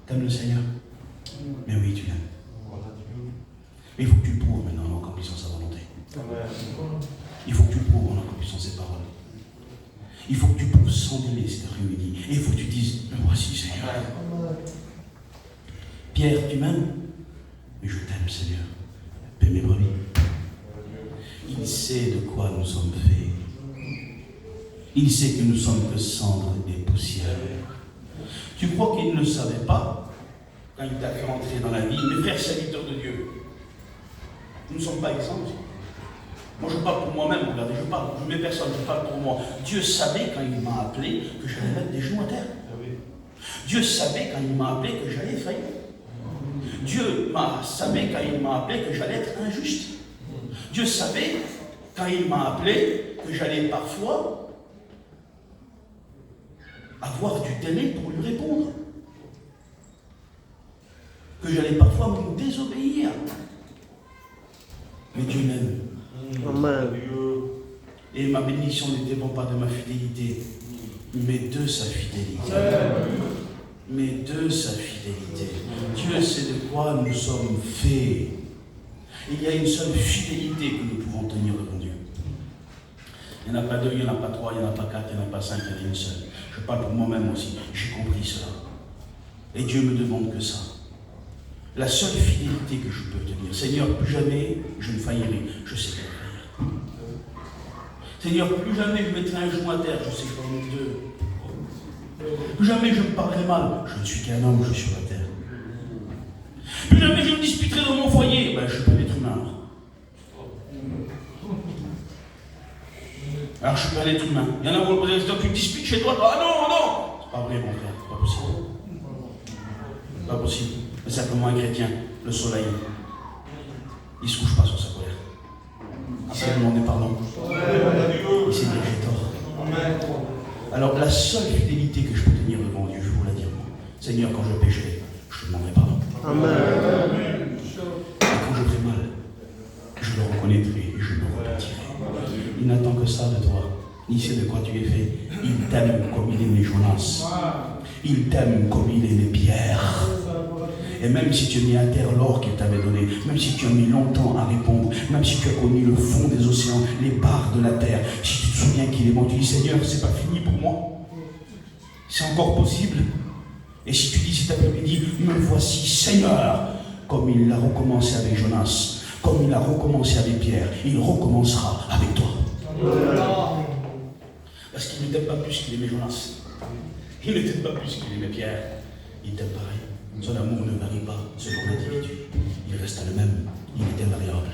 T'aimes le Seigneur? Mais oui, tu l'aimes. Mais il faut que tu le prouves maintenant en accomplissant sa volonté. Il faut que tu le prouves en accomplissant ses paroles. Il faut que tu prouves sans délai cet après-midi. Et il faut que tu dises, me voici, Seigneur. Pierre, tu m'aimes? Mais je t'aime, Seigneur. Paix mes brebis. Il sait de quoi nous sommes faits. Il sait que nous sommes que cendres et poussière. Tu crois qu'il ne savait pas quand il t'a fait entrer dans la vie? Mes frères serviteurs de Dieu, nous ne sommes pas exempts. Moi je parle pour moi-même, regardez, je mets personne, je parle pour moi. Dieu savait quand il m'a appelé que j'allais mettre des genoux à terre. Dieu savait quand il m'a appelé que j'allais faillir. Dieu savait quand il m'a appelé que j'allais être injuste. Dieu savait quand il m'a appelé que j'allais parfois avoir du délai pour lui répondre. Que j'allais parfois me désobéir. Mais Dieu m'aime. Amen. Et ma bénédiction ne dépend pas de ma fidélité, mais de sa fidélité. Mais de sa fidélité. Dieu sait de quoi nous sommes faits. Il y a une seule fidélité que nous pouvons tenir devant Dieu. Il n'y en a pas deux, il n'y en a pas trois, il n'y en a pas quatre, il n'y en a pas cinq, il y en a une seule. Je parle pour moi-même aussi, j'ai compris cela. Et Dieu me demande que ça. La seule fidélité que je peux tenir. Seigneur, plus jamais je ne faillirai, je sais que je vais faillir. Seigneur, plus jamais je mettrai un genou à terre, je sais que je vais en mettre deux. Plus jamais je me parlerai mal. Je ne suis qu'un homme, je suis sur la terre. Plus jamais je me disputerai dans mon foyer. Ben, je suis pas un être humain. Alors je suis pas un être humain. Il y en a qui vont poser la question, tu te disputes chez toi? Ah non, non! C'est pas vrai, mon frère, c'est pas possible. Pas possible. Mais simplement un chrétien, le soleil, il se couche pas sur sa colère. Il sait demander pardon. Il sait dire j'ai tort. Alors la seule fidélité que je peux tenir devant Dieu, je vais vous la dire, moi. Seigneur, quand je pécherai, je te demanderai pardon. Et quand je ferai mal, je le reconnaîtrai et je me repentirai. Il n'attend que ça de toi. Il sait de quoi tu es fait. Il t'aime comme il aimait Jonas. Il t'aime comme il aimait Pierre. Et même si tu as mis à terre l'or qu'il t'avait donné, même si tu as mis longtemps à répondre, même si tu as connu le fond des océans, les barres de la terre, si tu te souviens qu'il est bon, tu dis Seigneur, c'est pas fini pour moi. C'est encore possible. Et si tu dis cet après-midi, me voici Seigneur, comme il l'a recommencé avec Jonas, comme il a recommencé avec Pierre, il recommencera avec toi. Parce qu'il ne t'aime pas plus qu'il aimait Jonas. Il ne t'aime pas plus qu'il aimait Pierre. Il t'aime pareil. Son amour ne varie pas selon l'individu. Il reste le même. Il est invariable.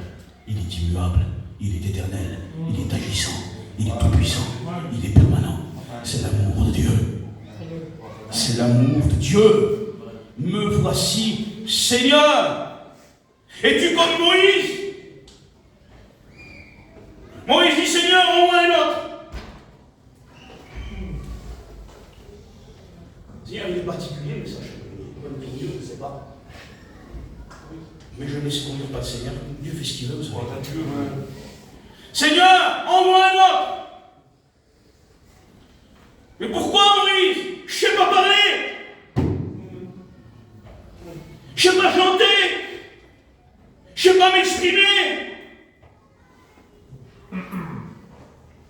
Il est immuable. Il est éternel. Il est agissant. Il est tout-puissant. Il est permanent. C'est l'amour de Dieu. C'est l'amour de Dieu. Me voici, Seigneur. Es-tu comme Moïse? Moïse dit Seigneur, envoie un autre. Seigneur, il est particulier, mais ça, comme Dieu, je ne sais pas. Mais je ne laisse conduire pas le Seigneur. Dieu fait ce qu'il veut, vous savez. Seigneur, envoie un autre. Mais pourquoi, Moïse? Je ne sais pas parler. Je ne sais pas chanter. Je ne sais pas m'exprimer.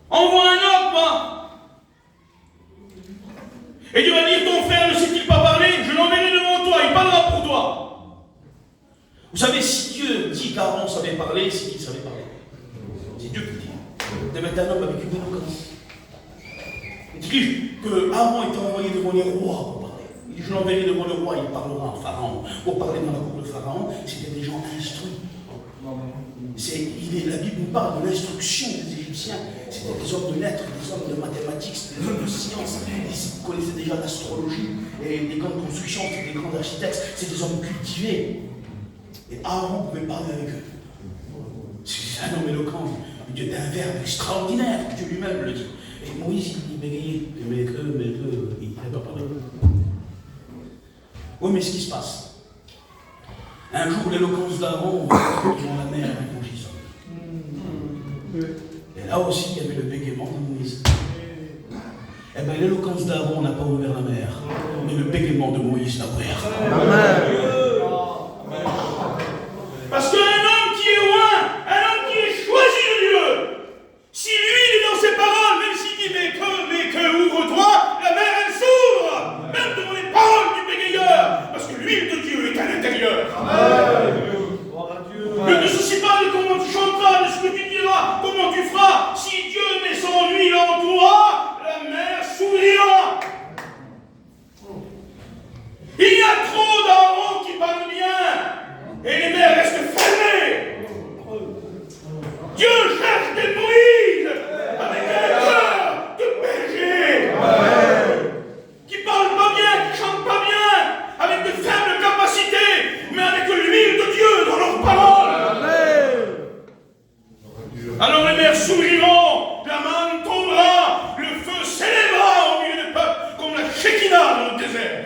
Envoie un autre, moi. Et Dieu va dire, ton frère ne sait-il pas parler? Je l'enverrai devant toi, il parlera pour toi. Vous savez, si Dieu dit qu'Aaron savait parler, c'est qu'il savait parler. C'est Dieu qui dit. Il devait être un homme avec une éloquence. Il dit que Aaron était envoyé devant les rois pour parler. Il dit, je l'enverrai devant le roi, il parlera à Pharaon. Pour parler dans la cour de Pharaon, c'était des gens instruits. La Bible nous parle de l'instruction des Égyptiens. C'était des hommes de lettres, des hommes de mathématiques, des hommes de sciences. Ils connaissaient déjà l'astrologie et des grandes constructions, des grands architectes. C'est des hommes cultivés. Et Aaron pouvait parler avec eux. C'est un homme éloquent, Dieu d'un verbe extraordinaire, Dieu lui-même le dit. Et Moïse, il bégayait, mais il n'avait pas parlé. Oui, mais ce qui se passe, un jour, l'éloquence d'Aaron va dans la mer avec Moïse. Et là aussi, il y avait le bégaiement de Moïse. Eh bien, l'éloquence d'Aaron n'a pas ouvert la mer, mais le bégaiement de Moïse l'a ouvert. Amen. Parce qu'un homme qui est loin, un homme qui est choisi de Dieu, si lui, il est dans ses paroles, même s'il dit mais que, ouvre-toi, la mer, elle s'ouvre, même devant les paroles du bégayeur, parce que l'huile de Dieu est à l'intérieur. Ne te soucie pas de comment tu chanteras, de ce que tu diras, comment tu feras. Si Dieu met son huile en toi, la mer s'ouvrira. Il y a trop d'Aaron qui parlent bien, et les mers restent fermées. Dieu cherche des Moïse avec un cœur de berger, qui parlent pas bien, qui chantent pas bien, avec de faibles capacités, mais avec l'huile de Dieu dans leurs paroles. Alors les mers s'ouvriront, la manne tombera, le feu s'élèvera au milieu des peuples, comme la Shekinah dans le désert.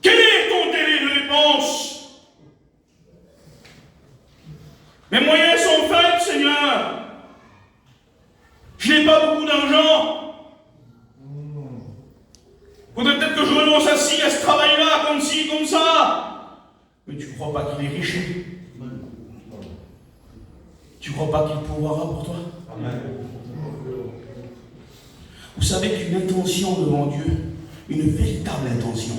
Quel est ton délai de réponse? Mes moyens sont faibles, Seigneur. Je n'ai pas beaucoup d'argent. Faudrait peut-être que je renonce à ce travail-là, comme ci, comme ça. Mais tu ne crois pas qu'il est riche? Tu ne crois pas qu'il pourvoira pour toi? Amen. Vous savez qu'une intention devant Dieu, une véritable intention,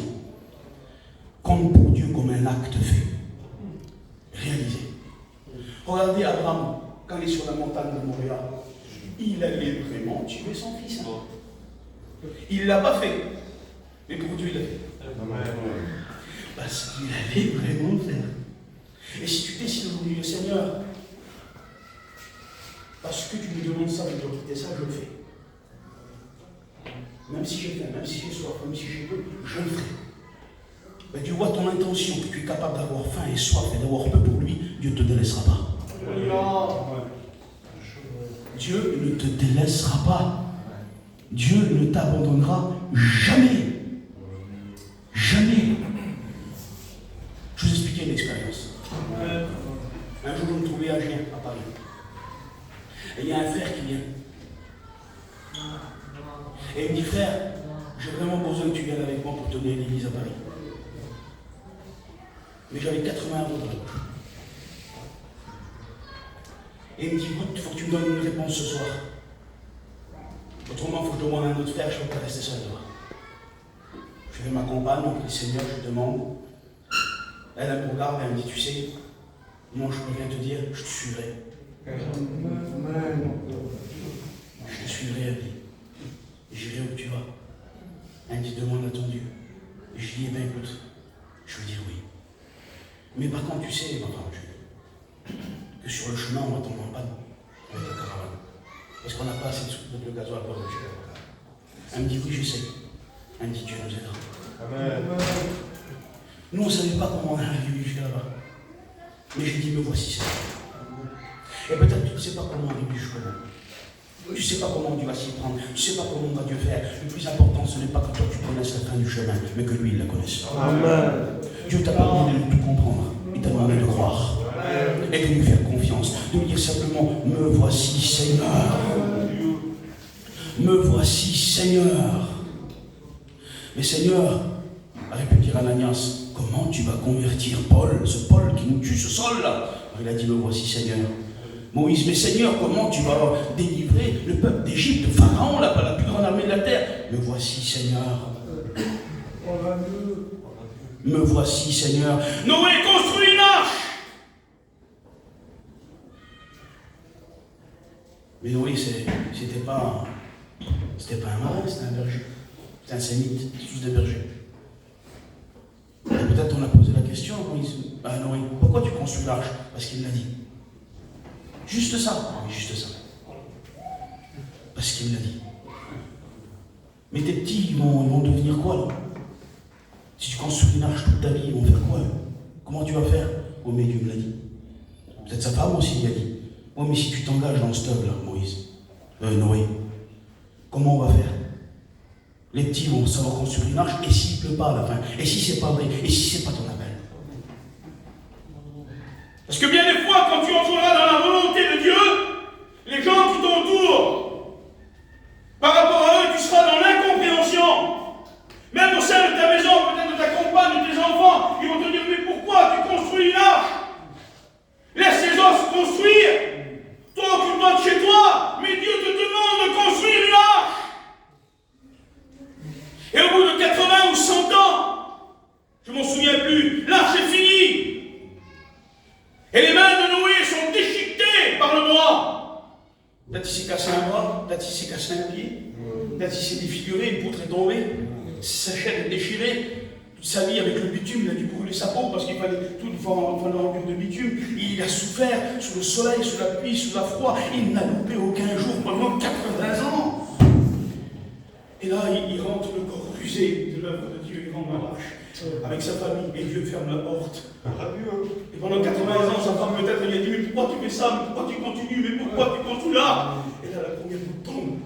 compte pour Dieu comme un acte fait, réalisé. Regardez Abraham, quand il est sur la montagne de Moria, il allait vraiment tuer son fils. Il ne l'a pas fait. Mais pour Dieu, il l'a fait. Parce qu'il allait vraiment le faire. Et si tu décides aujourd'hui, le Seigneur, parce que tu me demandes ça, je dois quitter ça, je le fais. Même si j'ai faim, même si j'ai soif, même si j'ai peur, je le ferai. Mais Dieu voit ton intention, que tu es capable d'avoir faim et soif et d'avoir peur pour lui, Dieu ne te délaissera pas. Dieu ne te délaissera pas. Dieu ne t'abandonnera jamais. Jamais. Je vous expliquer une expérience. Un jour, je me trouvais à Gien, à Paris. Et il y a un frère qui vient. Et il me dit, frère, j'ai vraiment besoin que tu viennes avec moi pour donner l'église à Paris. Mais j'avais 80 € dans la poche. Et il me dit, écoute, il faut que tu me donnes une réponse ce soir. Autrement, il faut que je demande à un autre frère, je ne peux pas rester seul là-bas. Je vais ma compagne, on prie Seigneur, je demande. Elle me regarde et elle me dit, tu sais, moi je peux rien te dire, je te suivrai. Je te suivrai, elle dit. J'irai où tu vas. Elle me dit, demande à ton Dieu. Et je dis, eh bien écoute, je veux dire oui. Mais par contre, tu sais, ma femme, que sur le chemin, on va tomber en panne avec la caravane. Parce qu'on n'a pas assez de sous pour le gasoil pour le chemin. Elle me dit, oui, je sais. Elle me dit, Dieu nous aidera. Amen. Nous, on ne savait pas comment on arrive jusqu'à là-bas. Mais j'ai dit, me voici, ça. Et peut-être que tu ne sais pas comment arriver jusqu'à là. Tu ne sais pas comment Dieu va s'y prendre. Tu ne sais pas comment va Dieu faire. Le plus important, ce n'est pas que toi tu connaisses la fin du chemin, mais que lui, il la connaisse. Amen. Dieu t'a pas demandé de tout comprendre. Il t'a demandé de croire. Amen. Et de lui faire confiance. De lui dire simplement, me voici, Seigneur. Me voici, Seigneur. Mais Seigneur, aurait pu dire Ananias, comment tu vas convertir Paul, ce Paul qui nous tue, ce Saul-là? Il a dit, me voici, Seigneur. Moïse, mais Seigneur, comment tu vas délivrer le peuple d'Égypte, Pharaon, la plus grande armée de la terre? Me voici, Seigneur. Me voici, Seigneur. Noé construit une arche. Mais Noé, c'était pas un marin, c'était un berger. C'était un sémite, tous des bergers. Et peut-être on a posé la question à Noé, pourquoi tu construis l'arche? Parce qu'il l'a dit. Juste ça. Oui, juste ça. Parce qu'il l'a dit. Mais tes petits, ils vont devenir quoi là? Si tu construis une arche toute ta vie, ils vont faire quoi? Comment tu vas faire? Oh, mais Dieu me l'a dit. Peut-être sa femme aussi l'a dit. Oh, mais si tu t'engages dans ce œuvre là, Moïse, Noé, comment on va faire? Les petits vont savoir construire une arche, et s'il ne pleut pas à la fin? Et si c'est pas vrai? Et si c'est pas ton appel? Parce que bien des fois, quand tu entreras dans la volonté de Dieu, les gens qui t'entourent, par rapport à eux, tu seras dans l'incompréhension. Même au sein de ta maison, peut-être de ta compagne, de tes enfants, ils vont te dire, mais pourquoi tu construis une arche? Laisse les gens se construire. Toi, occupe-toi de chez toi, mais Dieu te demande de construire une arche. Et au bout de 80 ou 100 ans, je m'en souviens plus, l'arche est finie. Et les mains de Noé sont déchiquetées par le bois. Peut-être il s'est cassé un bras, peut-être il s'est cassé un pied, peut-être il s'est défiguré, une poutre est tombée, sa chair est déchirée. Toute sa vie avec le bitume, il a dû brûler sa peau parce qu'il fallait tout enduire de bitume. Il a souffert sous le soleil, sous la pluie, sous la froid. Il n'a loupé aucun jour pendant 80 ans. Et là, il rentre le corps usé de l'œuvre de Dieu, il rentre dans l'arche avec sa famille et Dieu ferme la porte. Et pendant 80 ans, sa femme peut-être lui a dit, mais pourquoi tu fais ça? Mais pourquoi tu continues? Mais pourquoi tu construis là? Et là, la première goutte tombe.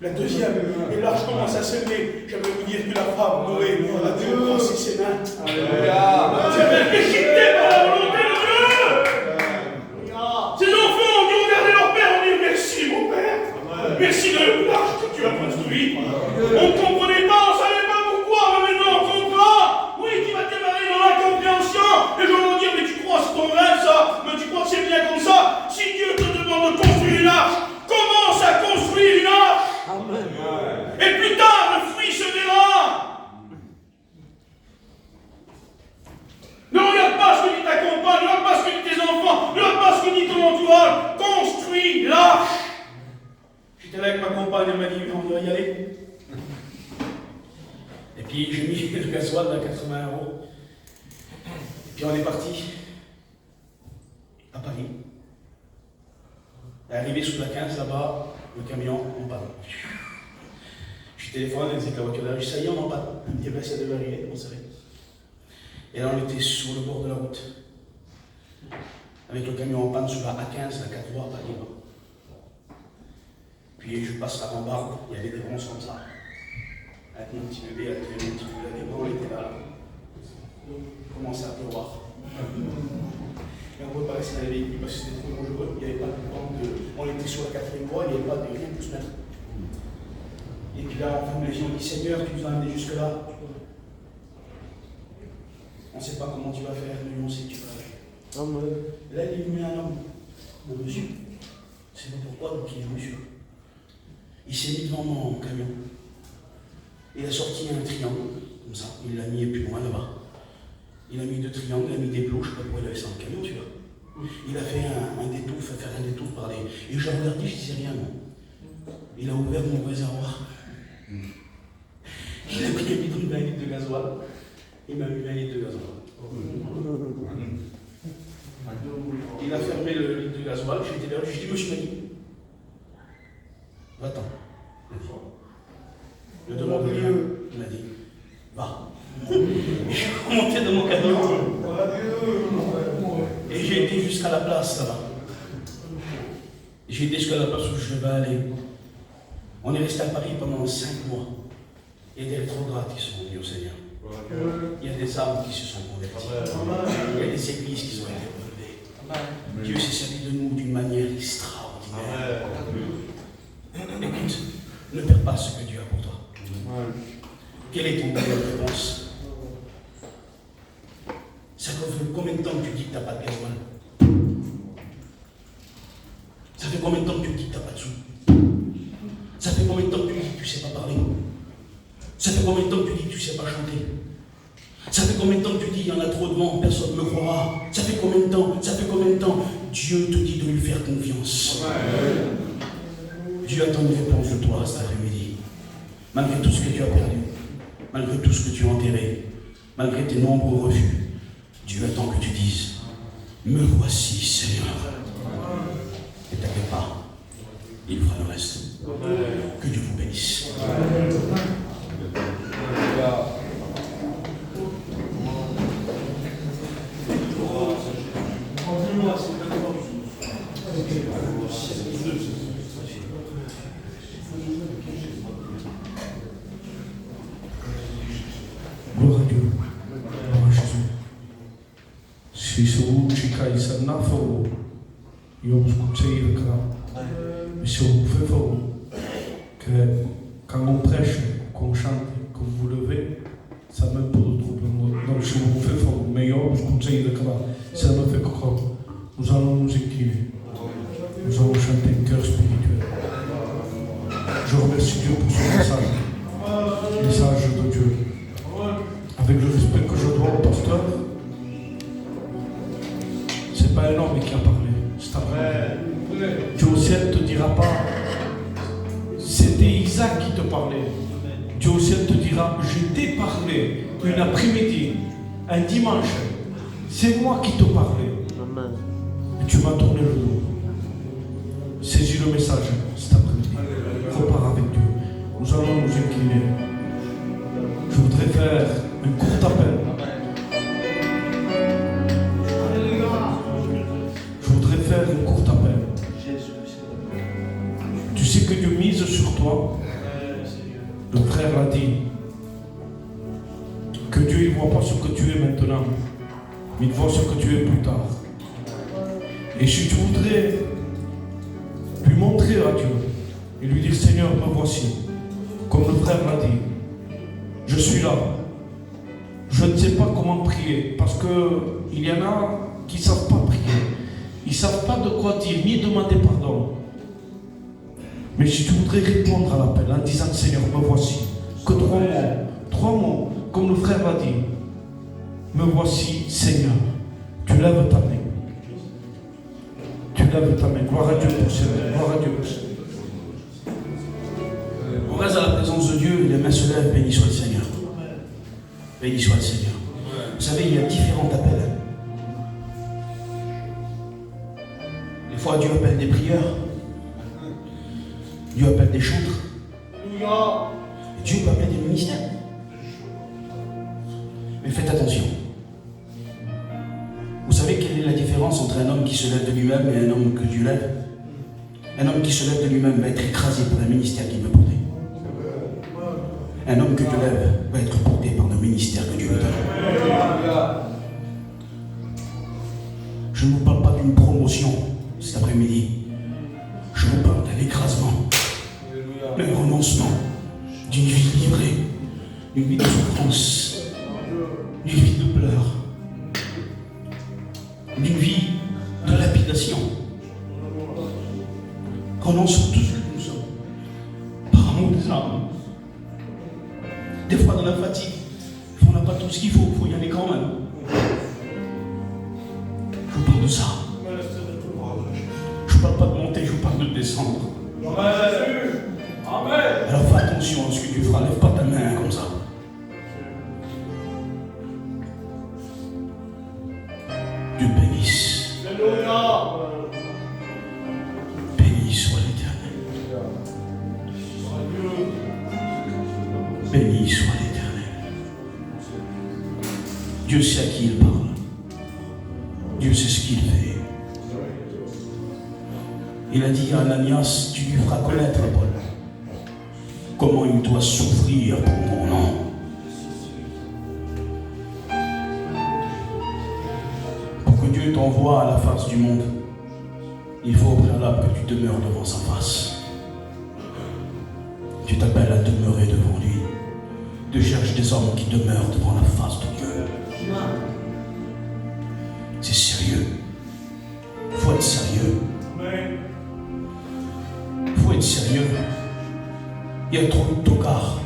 La deuxième, et l'arche commence à s'élever. J'aimerais vous dire que la femme, Noé, a dû brosser ses mains. J'avais déchiqueté par la volonté de Dieu. Ces enfants ont dû regarder leur père et dire, merci mon père. Merci de l'arche que tu as construite. On ne comprenait pas, on ne savait pas pourquoi, mais maintenant on comprend. Oui, tu vas démarrer dans l'incompréhension. Les gens vont dire, mais tu crois que c'est ton rêve ça? Mais tu crois que c'est bien comme ça? Si Dieu te demande de construire une arche, commence à construire une arche. Amen. Et plus tard, le fruit se verra. Ne regarde pas ce que dit ta compagne, ne regarde pas ce que dit tes enfants, ne regarde pas ce que dit ton entourage. Construis l'arche. avec ma compagne, elle m'a dit, on doit y aller. Et puis j'ai mis le gasoil à 80 €. Et puis on est parti à Paris. Et arrivé sous la 15 là-bas, le camion en panne. Je téléphone, elle disait que la voiture là, ça y est, on en panne. Elle me dit, ben ça devait arriver, on savait. Et là on était sur le bord de la route. Avec le camion en panne sur la A15, la 4 voies à Paris. Puis je passe la rambarde, il y avait des ronces comme ça. Avec mon petit bébé, avec mon petit bébé, on était là. Il commençait à pleuvoir. Et on ne pouvait pas rester dans les véhicules parce que c'était trop dangereux. Il n'y avait pas de temps de. On était sur la 4e voie, il n'y avait pas de rien pour se mettre. Et puis là, on ferme les yeux, on dit Seigneur, tu nous as amenés jusque-là. On ne sait pas comment tu vas faire, mais on sait que tu vas faire. Là, il est venu un homme, un monsieur. C'est pas pourquoi, donc il est un monsieur. Il s'est mis devant mon camion. Il a sorti un triangle, comme ça. Il l'a mis plus loin là-bas. Il a mis 2 triangles, il a mis des plots, je ne sais pas pourquoi il avait ça dans le camion, tu vois. Il a fait un détour, faire un détour par les. Et je l'ai regardé, je disais rien, non. Il a ouvert mon réservoir. Il a pris un bidon de 20 litres de gasoil. Il m'a mis 20 litres de gasoil. Il a fermé le litre de gasoil, j'étais là, j'ai dit, monsieur m'a dit, va-t'en. Ne demande rien. Il m'a dit, va. Et je suis remonté de mon camion. Et j'ai été jusqu'à la place là-bas. J'ai été jusqu'à la place où je vais aller. On est resté à Paris pendant 5 mois. Il y a des rétrogrades qui sont venus au Seigneur. Il y a des âmes qui se sont converties. Il y a des églises qui ont été relevées. Dieu s'est servi de nous d'une manière extraordinaire. Écoute, ne perds pas ce que Dieu a pour toi. Quelle est ton meilleure réponse? Ça fait combien de temps que tu dis que tu n'as pas de gasoil? Ça fait combien de temps que tu dis que tu n'as pas de sous? Ça fait combien de temps que tu dis que tu ne sais pas parler? Ça fait combien de temps que tu dis que tu ne sais pas chanter? Ça fait combien de temps que tu dis il y en a trop de vent, personne ne me croira? Ça fait combien de temps? Ça fait combien de temps? Dieu te dit de lui faire confiance. Dieu attend une réponse de toi cet après-midi. Malgré tout ce que tu as perdu, malgré tout ce que tu as enterré, malgré tes nombreux refus, Dieu attend que tu dises, me voici Seigneur. Et t'inquiète pas, il fera le reste. Que Dieu vous bénisse. Gloire à Dieu. Gloire à Jésus. Si c'est vous qui caillez ça n'a pas vous, il vous écoutez le cœur. Mais si vous faites vous, que quand on prêche, qu'on chante, que vous vous levez, ça me pose de trouble. Donc si vous faites vous, mais vous écoutez le cœur, ça me fait croire. Nous allons nous incliner. Nous allons chanter un cœur spirituel. Je remercie Dieu pour ce message. Message de Dieu. Avec le respect que je dois au pasteur, c'est pas un homme qui a parlé, c'est après. Dieu au ciel ne te dira pas, c'était Isaac qui te parlait. Dieu au ciel te dira, je t'ai parlé une après-midi, un dimanche, c'est moi qui te parlais. Et tu m'as tourné le dos. Saisis le message cet après-midi. Repars avec Dieu. Nous allons nous incliner. Je voudrais faire un court appel. Je voudrais faire un court appel. Tu sais que Dieu mise sur toi. Le frère l'a dit. Que Dieu ne voit pas ce que tu es maintenant, mais il voit ce que tu es plus tard. Et si tu voudrais lui montrer à Dieu et lui dire Seigneur, me voici, comme le frère l'a dit, je suis là. Je ne sais pas comment prier parce qu'il y en a qui ne savent pas prier. Ils ne savent pas de quoi dire, ni demander pardon. Mais si tu voudrais répondre à l'appel en disant Seigneur, me voici, que 3 mots, comme le frère l'a dit, me voici Seigneur, tu lèves ta main. Tu lèves ta main. Gloire à Dieu pour cela. Gloire à Dieu pour cela. Dieu, les mains se lèvent, béni soit le Seigneur. Béni soit le Seigneur. Vous savez, il y a différents appels. Des fois, Dieu appelle des prieurs. Dieu appelle des chantres. Dieu peut appeler des ministères. Mais faites attention. Vous savez quelle est la différence entre un homme qui se lève de lui-même et un homme que Dieu lève? Un homme qui se lève de lui-même va être écrasé par un ministère qu'il veut porter. Un homme que Dieu lève va être porté par le ministère que Dieu lui donne. Je ne vous parle pas d'une promotion cet après-midi. Je vous parle d'un écrasement, d'un renoncement, d'une vie livrée, d'une vie de souffrance, d'une vie de pleurs, d'une vie de lapidation. Renonçons tout ce que nous sommes, par amour des âmes. Des fois dans la fatigue, on n'a pas tout ce qu'il faut, il faut y aller quand même. Je vous parle de ça. Je ne parle pas de monter, je vous parle de descendre. Alors fais attention à ce que tu feras, lève pas ta main comme ça. Dieu bénisse. Béni soit l'Éternel. Béni soit l'Éternel. Dieu sait à qui il parle. Dieu sait ce qu'il fait. Il a dit à Ananias, tu lui feras connaître, Paul, comment il doit souffrir pour mon nom. Pour que Dieu t'envoie à la face du monde, il faut au préalable que tu demeures devant sa face. Tu t'appelles à demeurer devant lui. Tu cherches des hommes qui demeurent devant la face de Dieu. C'est sérieux. Il faut être sérieux. Il faut être sérieux. Il y a trop de tocards.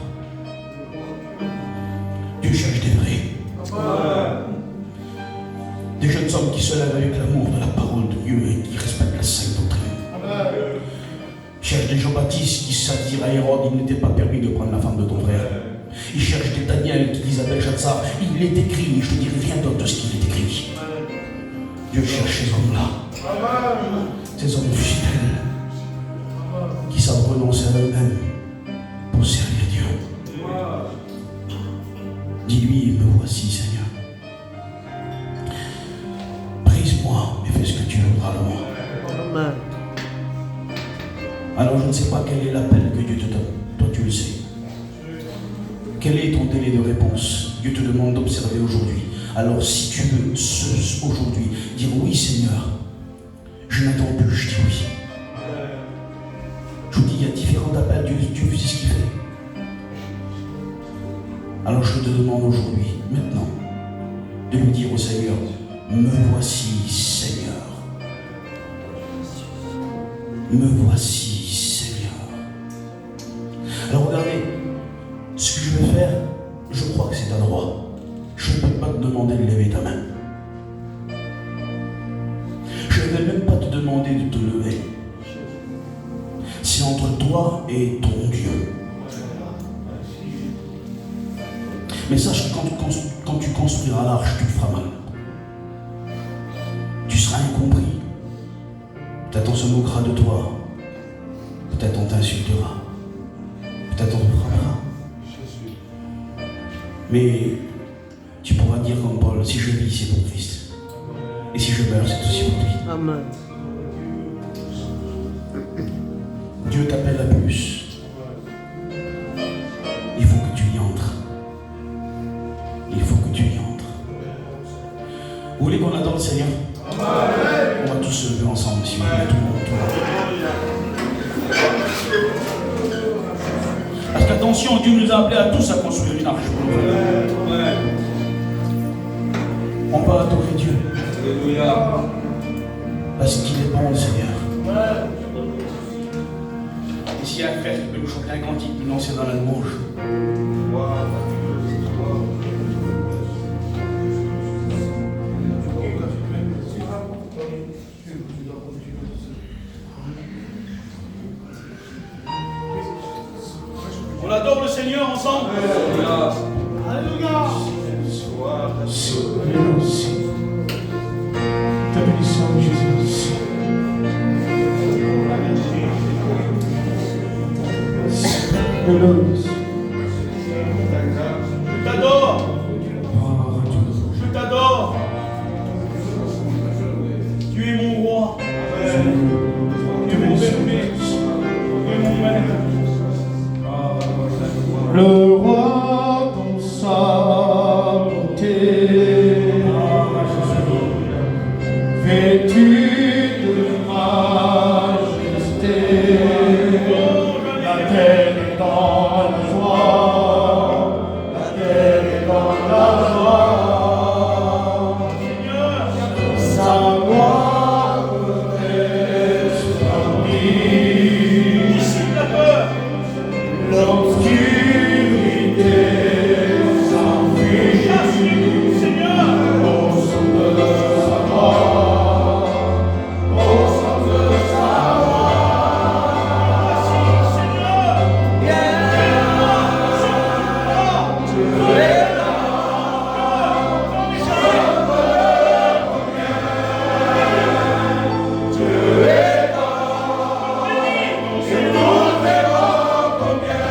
Dieu cherche des vrais. Des jeunes hommes qui se lèvent avec l'amour de la parole de Dieu et qui respectent la sainte doctrine. Cherche des Jean-Baptiste qui savent dire à Hérode, il n'était pas permis de prendre la femme de ton frère. Il cherche des Daniel qui disent à Belshazzar, il est écrit, et je te dirai rien d'autre de ce qu'il est écrit. Dieu cherche ces hommes-là. Ces hommes fidèles qui savent renoncer à eux-mêmes pour servir Dieu. Dis-lui, me voici, Seigneur. Brise-moi et fais ce que tu voudras de moi. Alors je ne sais pas quel est l'appel que Dieu te donne. Toi tu le sais. Quel est ton délai de réponse? Dieu te demande d'observer aujourd'hui. Alors si tu veux aujourd'hui dire oui Seigneur, je n'attends plus, je dis oui. Je vous dis, il y a différents appels, Dieu sait ce qu'il fait. Alors je te demande aujourd'hui, maintenant, de lui dire au Seigneur, me voici Seigneur. Me voici Seigneur. Alors regardez, ce que je vais faire, je crois que c'est un droit. Je ne peux pas te demander de lever ta main. Je ne vais même pas te demander de te lever. C'est entre toi et ton Dieu. Mais sache que quand tu construiras l'arche, tu te feras mal. Tu seras incompris. Peut-être on se moquera de toi. Peut-être on t'insultera. Peut-être on te frappera. Mais tu pourras dire comme Paul, si je vis, c'est pour Christ. Et si je meurs, c'est aussi pour lui. Amen. Dieu t'appelle à plus. Il faut que tu y entres. Il faut que tu y entres. Vous voulez qu'on adore le Seigneur? Amen. On va tous se lever ensemble, si vous voulez, tout le monde. Parce qu'attention, Dieu nous a appelés à tous à construire une arche. On va adorer Dieu. Parce qu'il est bon, le Seigneur. Et s'il y a un frère qui peut nous chanter un cantique, nous lancer dans la louange. On adore le Seigneur ensemble. Alléluia. Ta bénédiction, Jésus. Je t'adore. Je t'adore. Tu es mon roi. Tu es mon bébé. Tu es mon maître. Le roi dans sa beauté, vêtu de majesté, la terre est dans la joie, la terre est dans la joie, sa gloire resplendit. Dissipe la peur. L'obscurité s'enfuit au son de sa voix, au son de sa voix. Tu es là, tu es là, et nous verrons combien.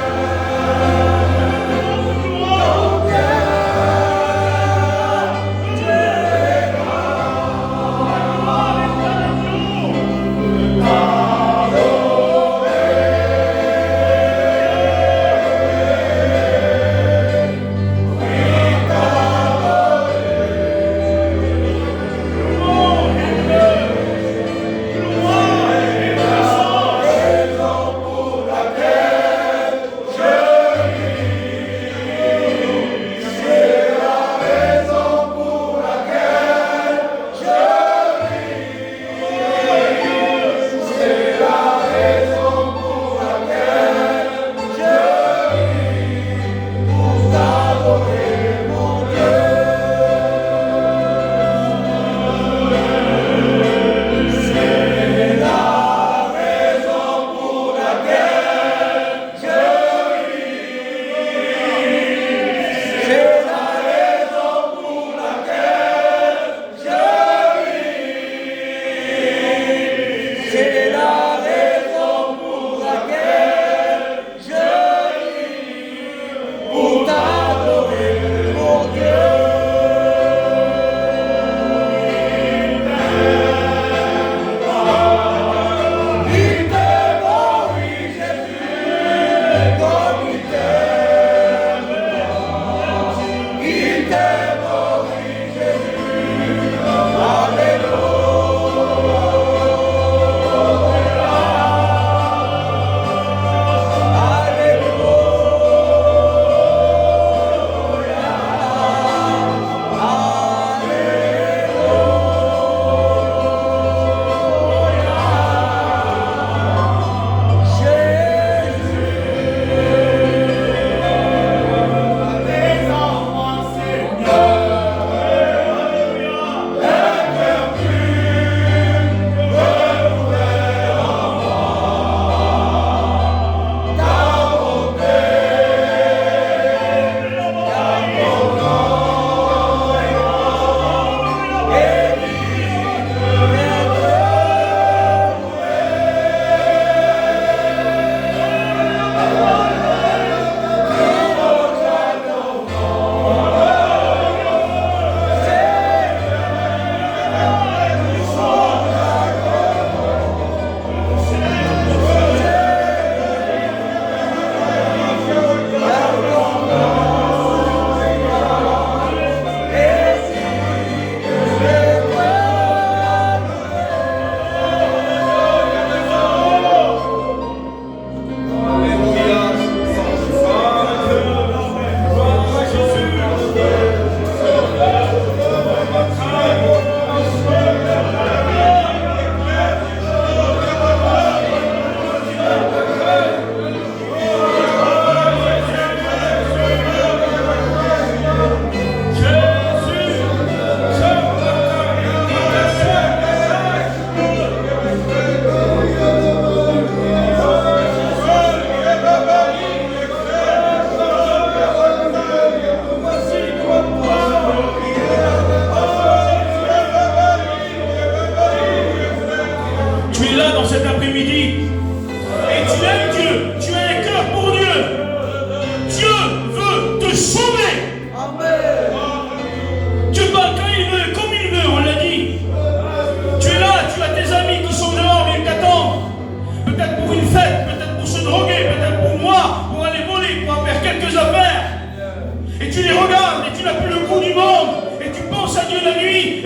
Alléluia.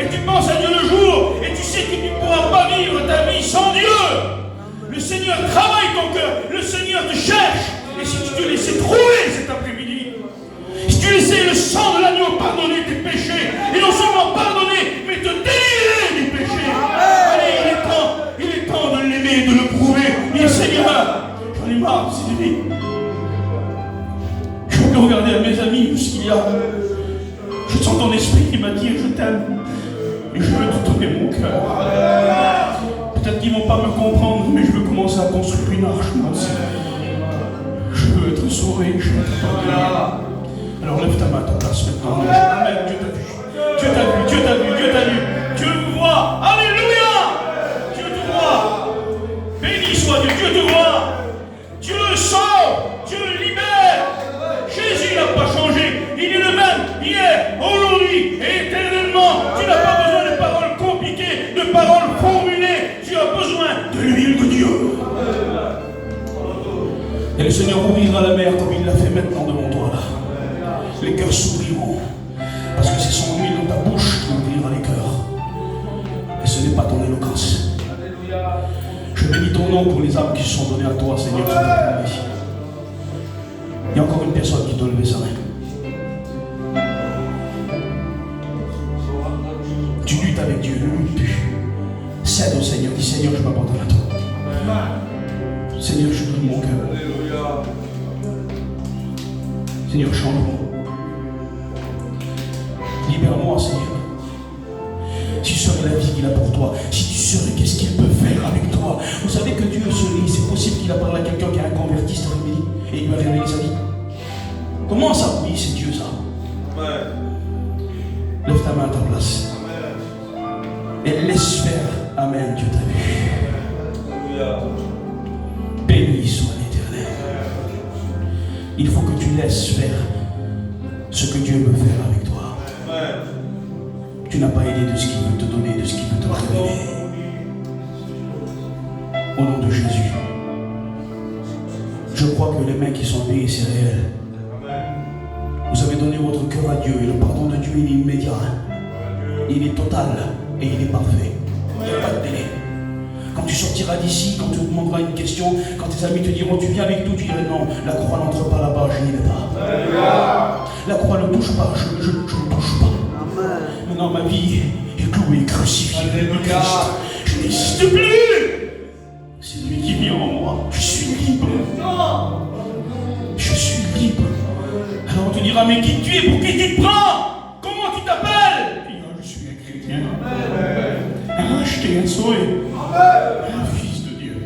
et tu penses à Dieu le jour et tu sais que tu ne pourras pas vivre ta vie sans Dieu. Le Seigneur travaille ton cœur, le Seigneur te cherche. Et si tu te laissais trouver cet après-midi, si tu laissais le sang de l'agneau pardonner tes péchés, et non seulement pardonner, mais te délivrer des péchés. Allez, il est temps de l'aimer, de le prouver. Dis Seigneur, j'en ai marre de cette vie. Je peux regarder à mes amis tout ce qu'il y a. Je sens ton esprit qui m'a dit je t'aime. Et je veux te donner mon cœur. Peut-être qu'ils ne vont pas me comprendre, mais je veux commencer à construire une arche, moi aussi. Je veux être sauvé, je veux être pardonné. Alors lève ta main à ta place maintenant. Amen, Dieu t'a vu. Dieu t'a vu, Dieu t'a vu, Dieu t'a vu. Dieu vous voit. Alléluia. Dieu te voit. Béni soit Dieu, Dieu te voit. Dieu le sauve, Dieu le libère. Jésus n'a pas changé. Il est le même hier, aujourd'hui et éternellement. Tu n'as pas besoin de paroles compliquées, de paroles formulées. Tu as besoin de l'huile de Dieu. Et le Seigneur ouvrira la mer comme il l'a fait maintenant devant toi là. Les cœurs s'ouvriront. Parce que c'est son huile dans ta bouche qui ouvrira les cœurs. Et ce n'est pas ton éloquence. Je bénis ton nom pour les âmes qui se sont données à toi, Seigneur. Il y a encore une personne qui doit lever sa main. Tu luttes avec Dieu, ne lutte plus. Cède au Seigneur, dis Seigneur, je m'abandonne à toi. Seigneur, je donne mon cœur. Seigneur, change-moi. Libère-moi, Seigneur. Si tu serais la vie qu'il a pour toi, si tu serais qu'est-ce qu'il peut faire avec toi. Vous savez que Dieu se lit, c'est possible qu'il a parlé à quelqu'un qui a un converti cet après-midi et il lui a révélé sa vie. Comment ça? Oui, c'est Dieu ça. Lève ta main à ta place. Et laisse faire. Amen, Dieu t'a vu. Béni soit l'Éternel. Il faut que tu laisses faire ce que Dieu veut faire avec toi. Tu n'as pas idée de ce qu'il veut te donner, de ce qu'il veut te révéler. Au nom de Jésus, je crois que les mains qui sont veillées, c'est réel. Vous avez donné votre cœur à Dieu et le pardon de Dieu, il est immédiat. Il est total et il est parfait. Il n'y a pas de délai. Quand tu sortiras d'ici, quand tu te demanderas une question, quand tes amis te diront tu viens avec nous, tu dirais non, la croix n'entre pas là-bas, je n'y vais pas. La croix ne touche pas, je ne touche pas. Maintenant ma vie est clouée, crucifiée. Je n'existe plus. C'est lui qui vit en moi. Je suis libre. Je suis libre. Alors on te dira mais qui tu es, pour qui tu te prends? Comment tu t'appelles? Je suis un chrétien. Un acheté, un sauvé. Un fils de Dieu.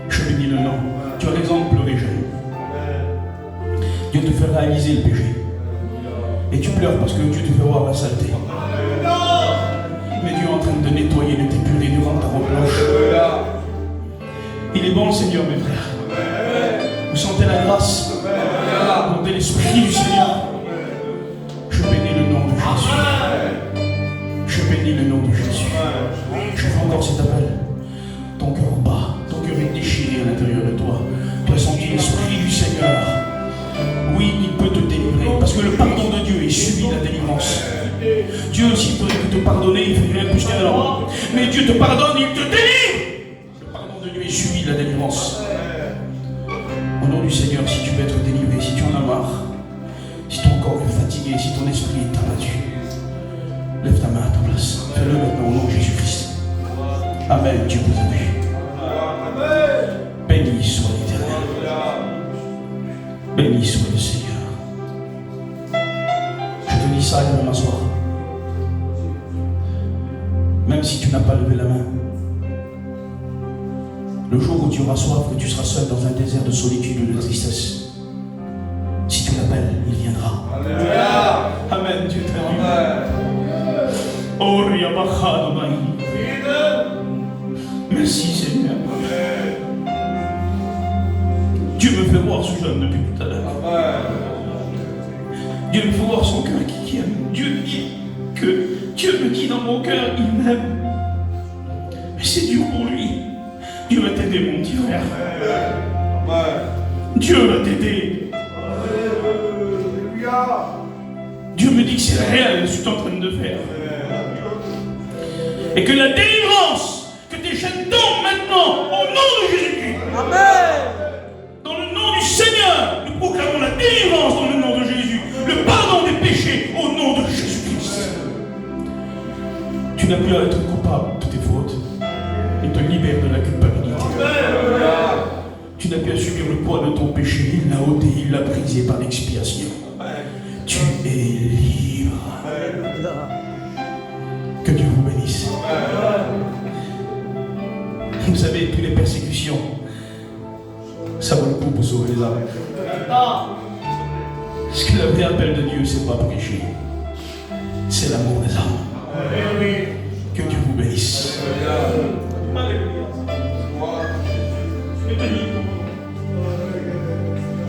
Je bénis le nom. Tu as raison de pleurer, jeune. Dieu te fait réaliser le péché. Et tu pleures parce que Dieu te fait voir la saleté. Mais Dieu est en train de nettoyer, de t'épurer, de rendre ta robe blanche. Il est bon le Seigneur, mes frères. Vous sentez la grâce? Vous sentez l'Esprit du Seigneur? Je bénis le nom de Jésus. Je bénis le nom de Jésus. Je fais encore cet appel. Ton cœur bat, ton cœur est déchiré à l'intérieur de toi. Tu as senti l'Esprit du Seigneur. Oui, il peut te délivrer. Parce que le pardon de Dieu est suivi de la délivrance. Dieu, s'il pourrait te pardonner, il fait rien plus qu'un homme. Mais Dieu te pardonne, il te délivre. Le pardon de Dieu est suivi de la délivrance. Au nom du Seigneur, si tu veux être délivré, si tu en as marre, si ton corps est fatigué, si ton esprit est abattu, lève ta main à ta place. Fais-le maintenant au nom de Jésus-Christ. Amen. Dieu vous a vu. Béni soit l'Éternel. Béni soit le Seigneur. Je te dis ça et je vais m'asseoir. Même si tu n'as pas levé la main, le jour où tu auras soif, que tu seras seul dans un désert de solitude et de tristesse, si tu l'appelles, il viendra. Alléluia. Amen. Dieu t'aime. Oh, merci Seigneur. Dieu me fait voir ce jeune depuis tout à l'heure. Dieu me fait voir son cœur qui aime. Dieu me dit dans mon cœur, il m'aime. Mais c'est dur pour lui. Dieu va t'aider, mon petit frère. Dieu va t'aider. Dieu me dit que c'est réel ce que tu es en train de faire. Et que la délivrance que tes jeunes tombent maintenant au nom de Jésus-Christ. Dans le nom du Seigneur, nous proclamons la délivrance dans le nom de Jésus. Le pardon des péchés au nom de Jésus-Christ. Tu n'as plus à être coupable de tes fautes. Il te libère de la culpabilité. Tu n'as plus à subir le poids de ton péché. Il l'a ôté, il l'a brisé par l'expiation. Tu es libre. Que Dieu vous bénisse. Vous savez, toutes les persécutions, ça vaut le coup pour sauver les âmes. Ce que le vrai appel de Dieu, c'est pas prêcher, c'est l'amour des âmes. Que Dieu vous bénisse.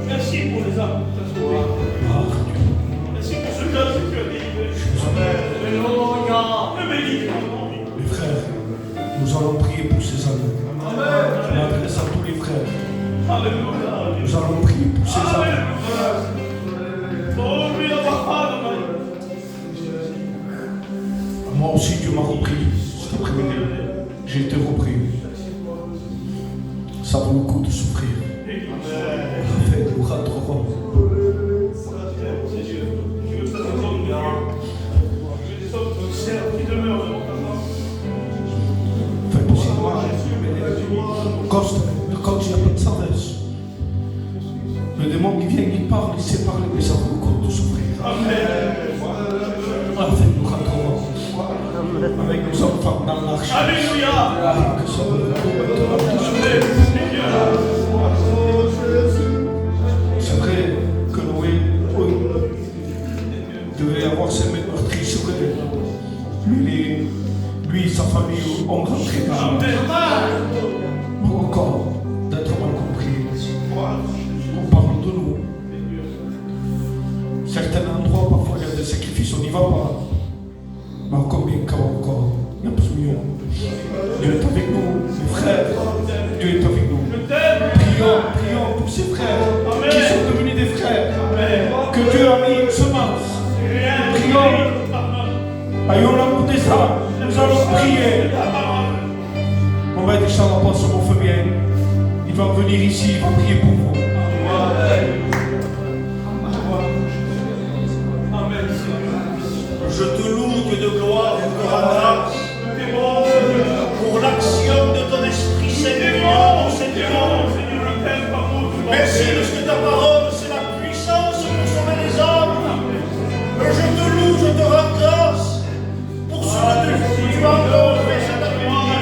Merci pour les âmes que tu as sauvées. Merci pour ce cas que tu as délivré. Les frères, nous allons prier pour ces âmes. Je m'adresse à tous les frères. Nous allons prier pour ces âmes. Moi aussi, Dieu m'a repris cet après-midi. J'ai été repris. Ça vaut le coup de souffrir. En fait, nous raterons. Faites possible. Quand il n'y a pas de sagesse, le démon qui vient, il parle, il sait parler, mais ça vaut le coup de souffrir. En fait, nous raterons. Avec nos enfants dans l'arche. Alléluia. Que ça vaut le coup maintenant de souffrir. C'est vrai que Noé devait avoir ses mains meurtries, c'est vrai. Lui et sa famille ont rentré dans mais encore d'être mal compris. On parle de nous. Certains endroits, parfois, il y a des sacrifices, on n'y va pas. Mais encore bien qu'encore, il y a besoin. Dieu est avec nous, mes frères. Dieu est avec nous. Prions pour ces frères qui sont devenus des frères. Que Dieu a mis une semence. Prions. Ayons l'amour des âmes. Nous allons prier. On va être sans l'apôtre, mon feu bien. Il va venir ici, il va prier pour vous. Je te loue, Dieu de gloire, je te rends grâce pour l'action de ton Esprit, Seigneur, mon Seigneur. Merci parce que ta parole, c'est la puissance pour sauver les âmes. Je te loue, je te rends grâce pour ce que tu as encore fait cet après-midi.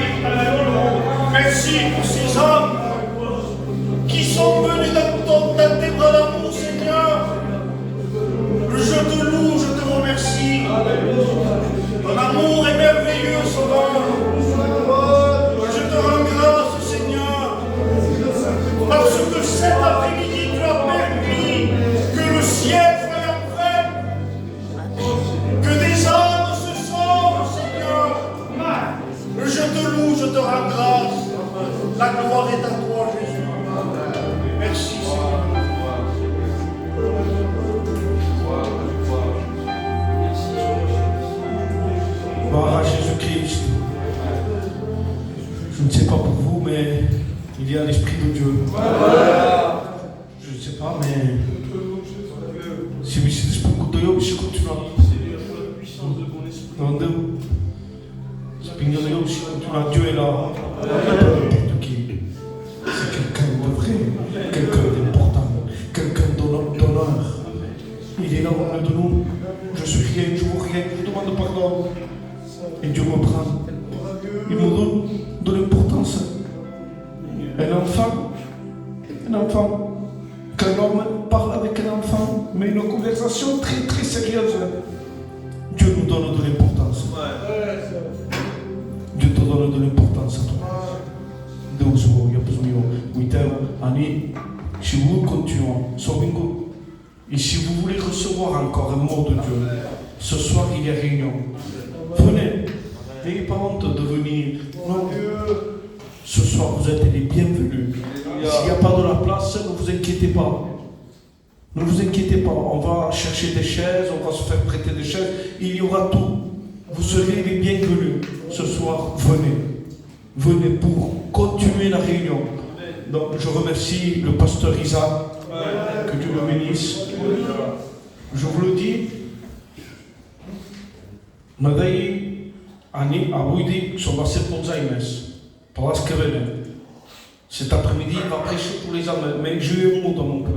Merci pour ces âmes qui sont venues dans tes bras d'amour, Seigneur. Je te loue, je te remercie. Ton amour est merveilleux, Sauveur. Je te rends grâce, Seigneur, parce que cet après-midi, tu as permis que le ciel soit en fête, que des âmes se sauvent, Seigneur. Je te loue, je te rends grâce. La gloire est à toi, Jésus. Merci, Seigneur. Gloire à Jésus-Christ. Je ne sais pas pour vous, mais il y a l'Esprit de Dieu. Je ne sais pas, mais si vous êtes pour que Dieu puisse continuer. Dieu est là. N'importe qui. C'est quelqu'un de vrai, quelqu'un d'important, quelqu'un d'honneur. Il est là au milieu de nous. Je suis rien, je ne vaux rien, je demande pardon. Et Dieu me prend. Il me donne de l'importance. Un enfant, qu'un homme parle avec un enfant, mais une conversation très très sérieuse. Dieu nous donne de l'importance. Dieu te donne de l'importance à toi. Deus il y a besoin de Annie, si vous continuez, et si vous voulez recevoir encore un mot de Dieu, ce soir il y a réunion. Venez, n'ayez pas honte de venir. Non. Ce soir vous êtes les bienvenus. S'il n'y a pas de la place, ne vous inquiétez pas. Ne vous inquiétez pas, on va chercher des chaises, on va se faire prêter des chaises, il y aura tout. Vous serez les bienvenus. ce soir, venez. Venez pour continuer la réunion. Donc, je remercie le pasteur Isaac. Que Dieu le bénisse. Je vous le dis. Nadei ani abuidi soba se Alzheimer's. Parce que cet après-midi, il va prêcher pour les âmes. Mais j'ai eu un mot dans mon cœur.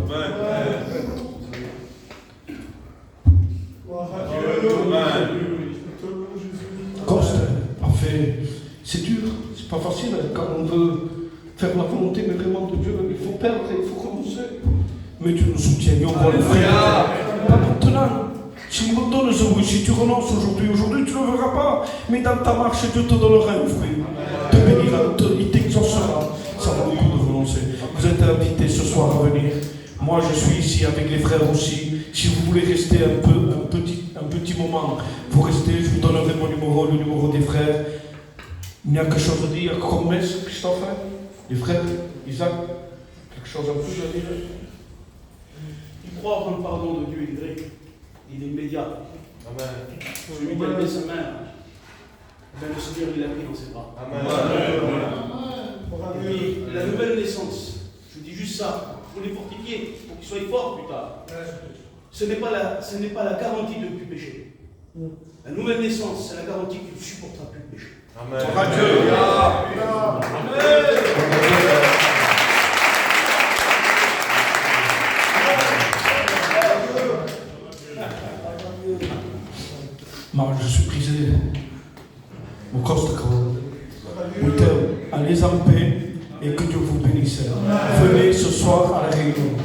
Coste a fait. C'est dur, c'est pas facile quand on veut faire la volonté mais vraiment de Dieu. Il faut perdre, il faut renoncer. Mais Dieu nous soutient et on va le faire. Pas maintenant. Si nous donne ce oui, si tu renonces aujourd'hui, tu ne le verras pas. Mais dans ta marche, Dieu te donnera un fruit. Te bénira, il t'exaucera. Ça vaut le coup de renoncer. Vous êtes invités ce soir à venir. Moi, je suis ici avec les frères aussi. Si vous voulez rester un petit moment, vous restez. Je vous donnerai mon numéro, le numéro des frères. Il y a quelque chose à dire comme messe, Christophe, les frères, Isaac, quelque chose à plus à dire. Il croit en le pardon de Dieu, il est grec. Il est immédiat. Amen. Celui qui a levé sa main, le Seigneur il l'a pris dans ses bras. Amen. Et puis, la nouvelle naissance, je dis juste ça, pour les fortifier, pour qu'ils soient forts plus tard. Ce n'est pas la garantie de ne plus pécher. La nouvelle naissance, c'est la garantie qu'il ne supportera plus le péché. Amen. Je suis prisé. Mon coste allez en paix et que Dieu vous bénisse. Venez ce soir à la réunion.